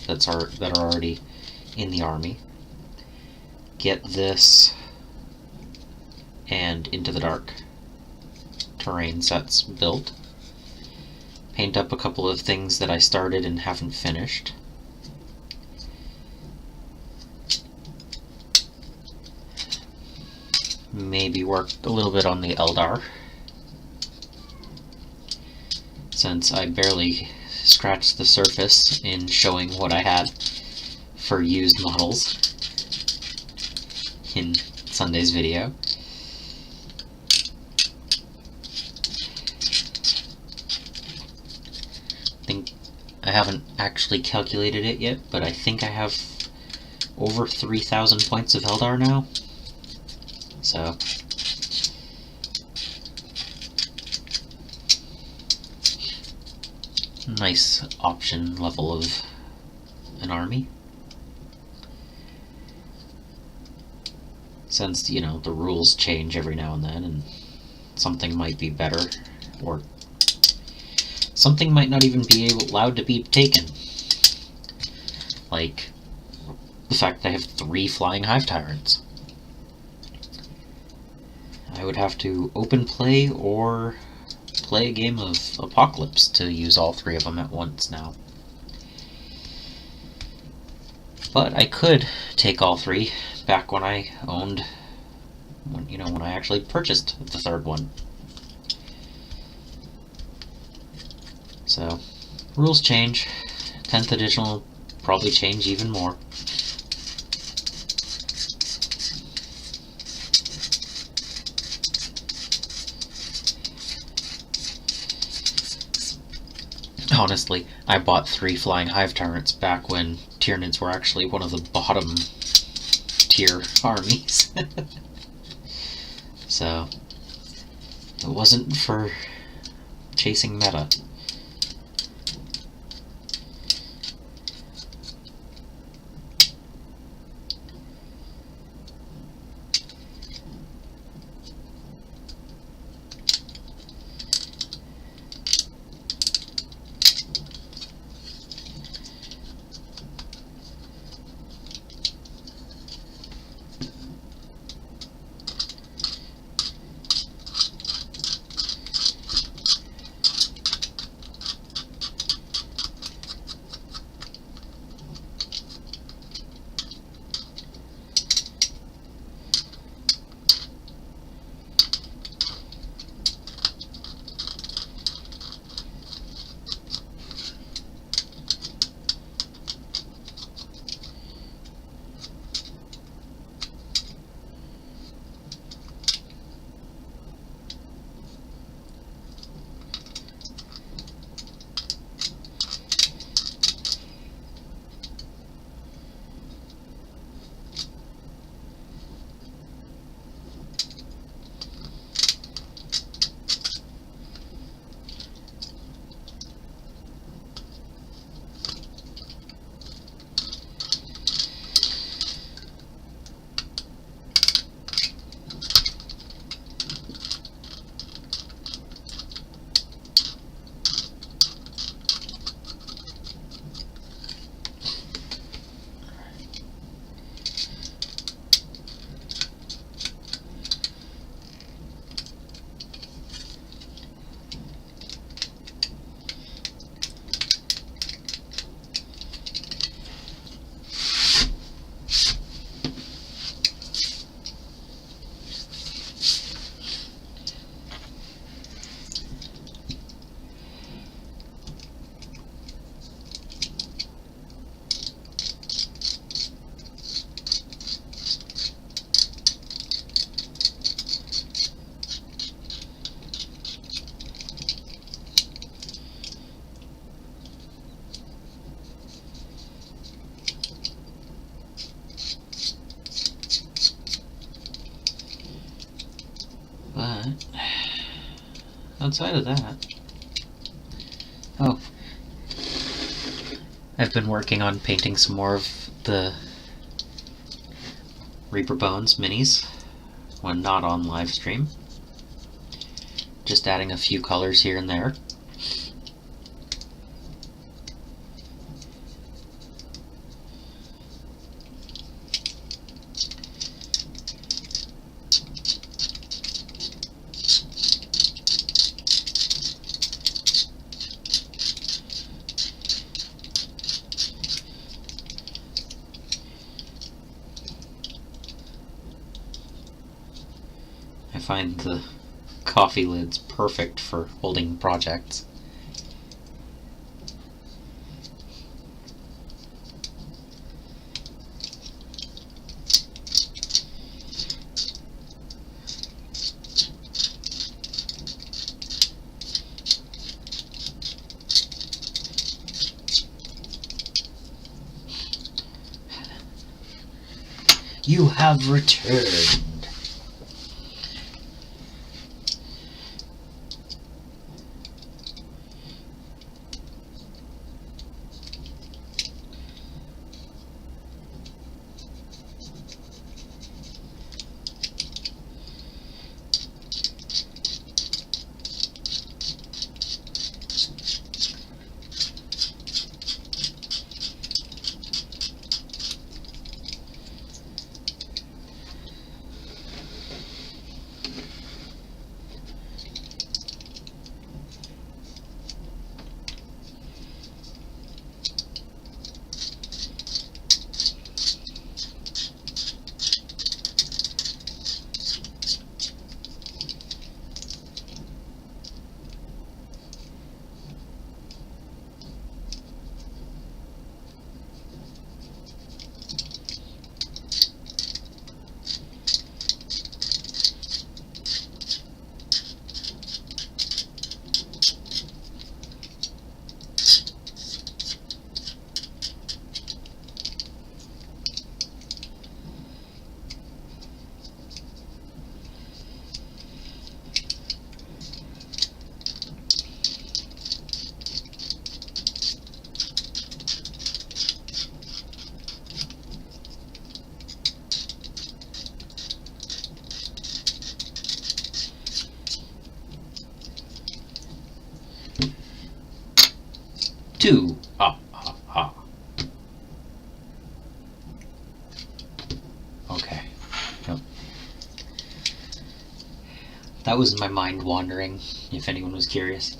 that are already in the army, get this and Into the Dark terrain sets built, paint up a couple of things that I started and haven't finished, maybe work a little bit on the Eldar, since I barely scratched the surface in showing what I had for used models in Sunday's video. I haven't actually calculated it yet, but I think I have over 3,000 points of Eldar now. So nice option level of an army. Since, you know, the rules change every now and then, and something might be better, or something might not even be allowed to be taken. Like the fact that I have 3 flying hive tyrants. I would have to open play or play a game of Apocalypse to use all 3 of them at once now. But I could take all 3 back when I owned, when I actually purchased the 3rd one. So, rules change. 10th edition will probably change even more. Honestly, I bought 3 flying hive tyrants back when Tyranids were actually one of the bottom tier armies. So, it wasn't for chasing meta. But outside of that, oh, I've been working on painting some more of the Reaper Bones minis when not on live stream. Just adding a few colors here and there. I find the coffee lid's perfect for holding projects. You have returned. Two. Okay. Yep. That was my mind wandering, if anyone was curious.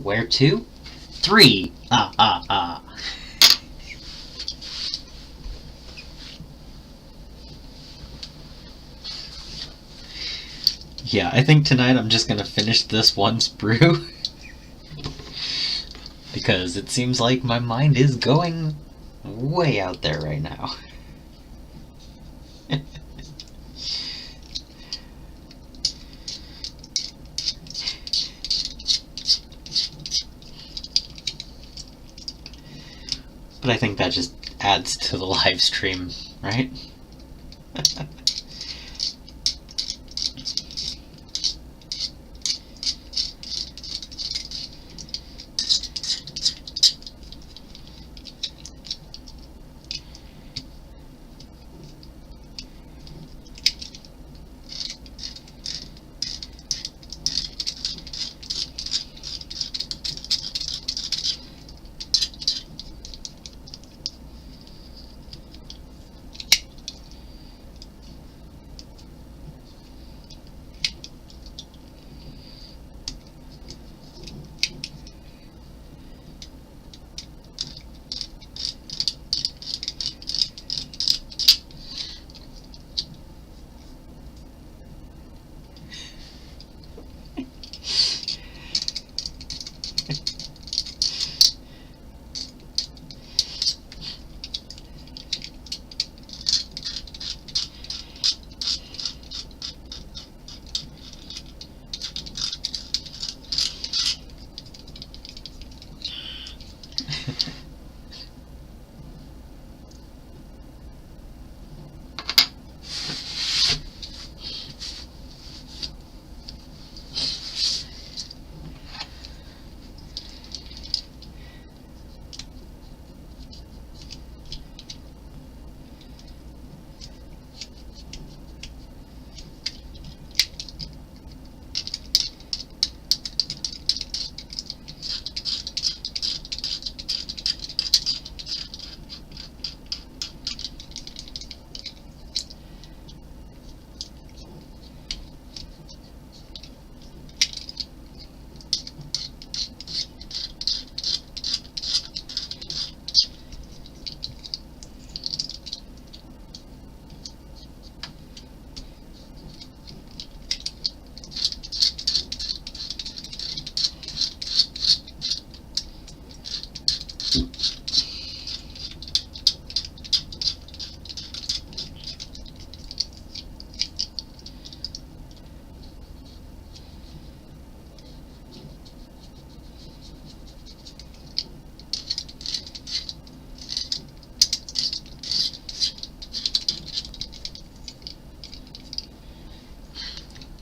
Where to? 3. Yeah, I think tonight I'm just gonna finish this one sprue. Because it seems like my mind is going way out there right now. But I think that just adds to the live stream, right?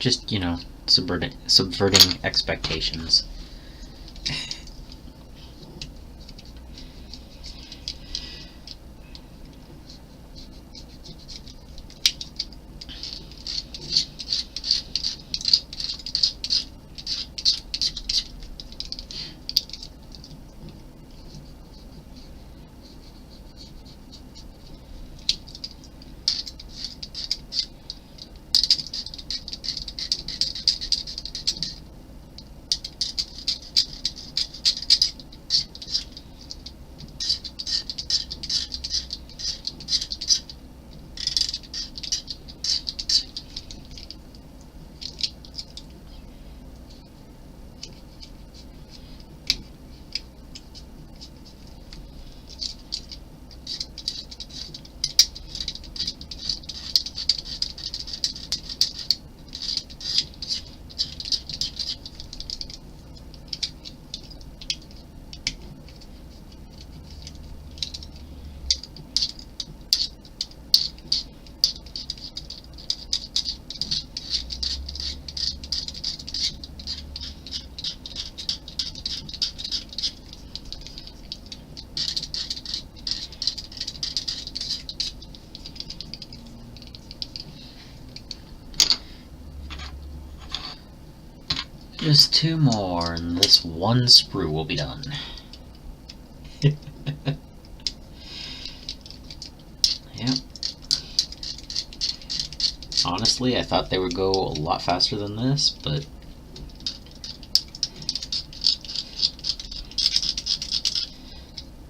Just, you know, subverting expectations. Just 2 more, and this one sprue will be done. Yep. Honestly, I thought they would go a lot faster than this, but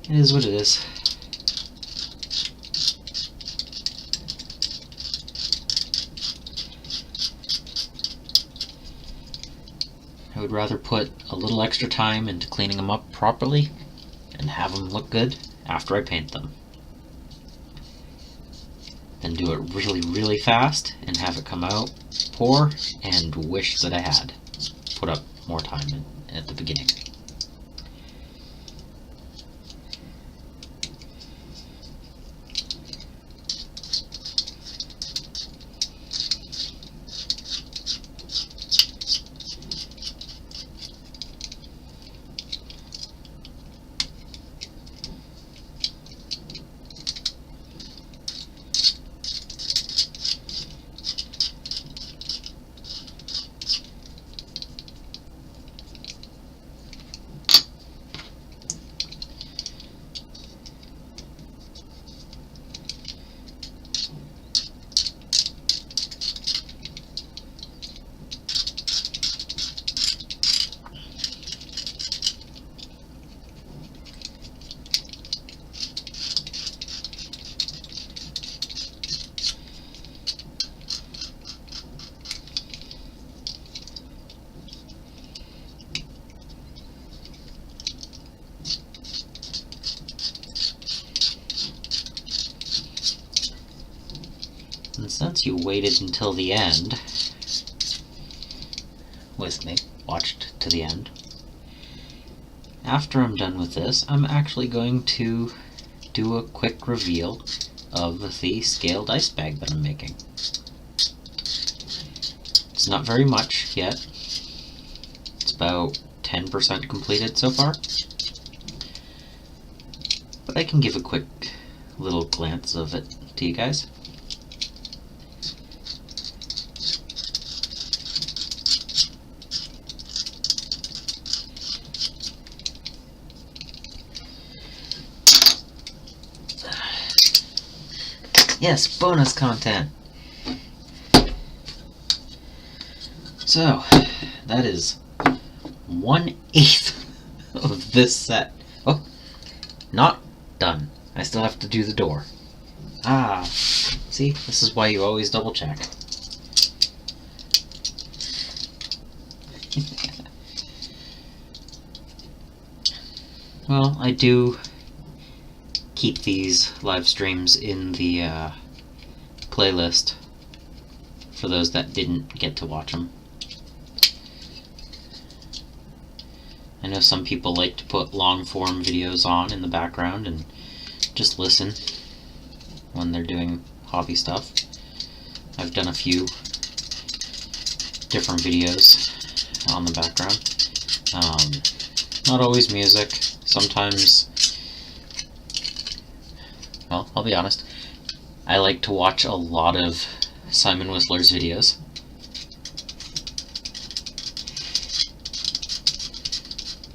it is what it is. I would rather put a little extra time into cleaning them up properly and have them look good after I paint them, than do it really, really fast and have it come out poor and wish that I had put up more time at the beginning. And since you waited until the end with me, watched to the end, after I'm done with this, I'm actually going to do a quick reveal of the scaled ice bag that I'm making. It's not very much yet. It's about 10% completed so far. But I can give a quick little glance of it to you guys. Yes, bonus content! So, that is 1/8 of this set. Oh, not done. I still have to do the door. Ah, see? This is why you always double check. Well, I do keep these live streams in the playlist for those that didn't get to watch them. I know some people like to put long form videos on in the background and just listen when they're doing hobby stuff. I've done a few different videos on the background. Not always music. Sometimes, well, I'll be honest, I like to watch a lot of Simon Whistler's videos.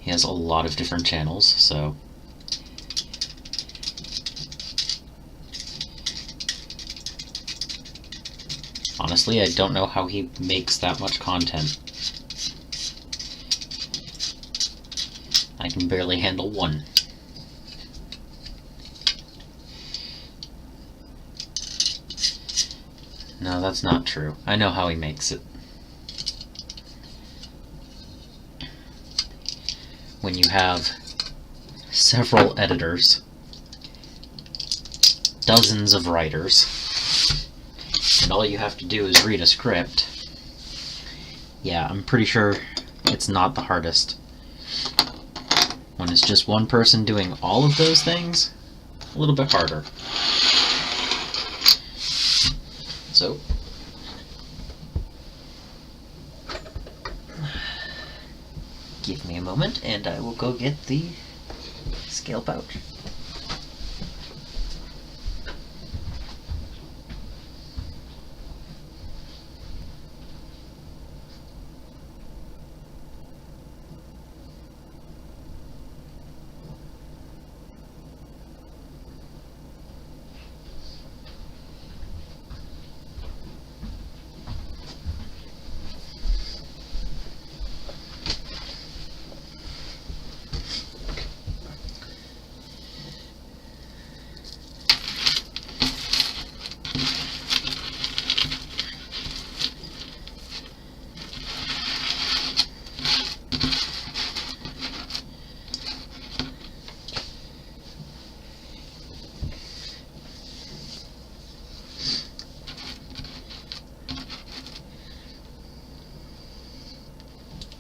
He has a lot of different channels, so honestly, I don't know how he makes that much content. I can barely handle one. No, that's not true. I know how he makes it. When you have several editors, dozens of writers, and all you have to do is read a script, yeah, I'm pretty sure it's not the hardest. When it's just one person doing all of those things, a little bit harder. So, give me a moment and I will go get the scale pouch.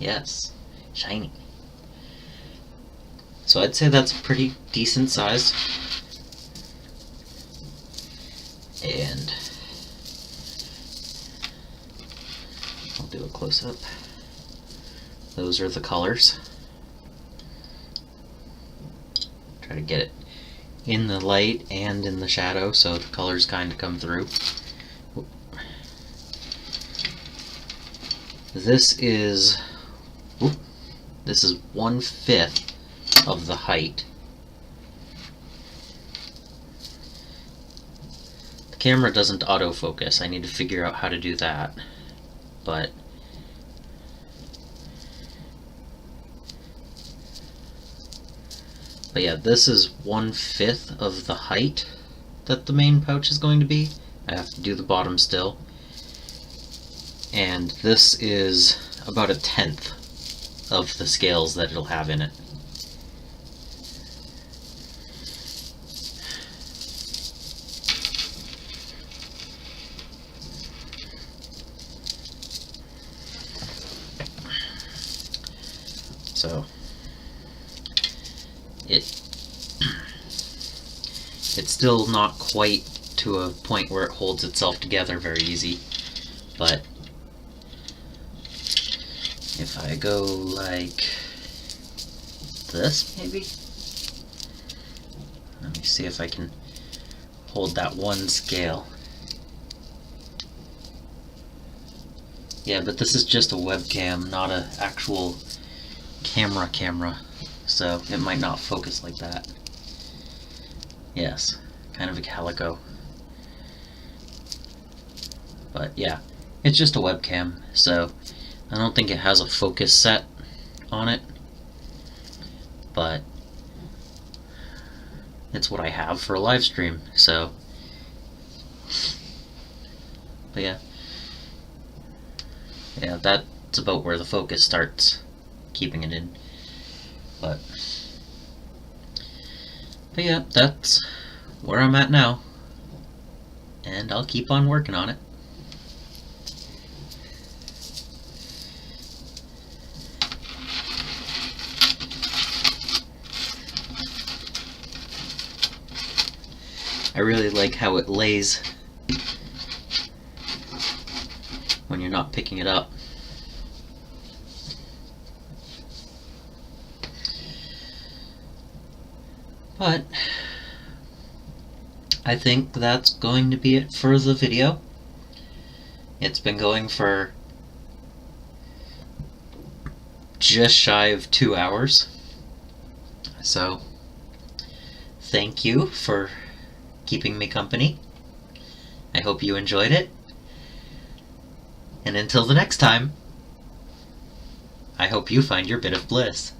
Yes, shiny. So I'd say that's a pretty decent size. And I'll do a close-up. Those are the colors. Try to get it in the light and in the shadow so the colors kind of come through. This is 1/5 of the height. The camera doesn't autofocus. I need to figure out how to do that. But yeah, this is 1/5 of the height that the main pouch is going to be. I have to do the bottom still. And this is about 1/10 of the scales that it'll have in it. So it's still not quite to a point where it holds itself together very easy, but if I go like this, maybe? Let me see if I can hold that one scale. Yeah, but this is just a webcam, not an actual camera, so it might not focus like that. Yes, kind of a calico. But yeah, it's just a webcam, so I don't think it has a focus set on it, but it's what I have for a live stream, so. But yeah, that's about where the focus starts, keeping it in. But yeah, that's where I'm at now, and I'll keep on working on it. I really like how it lays when you're not picking it up. But I think that's going to be it for the video. It's been going for just shy of 2 hours. So, thank you for keeping me company. I hope you enjoyed it. And until the next time, I hope you find your bit of bliss.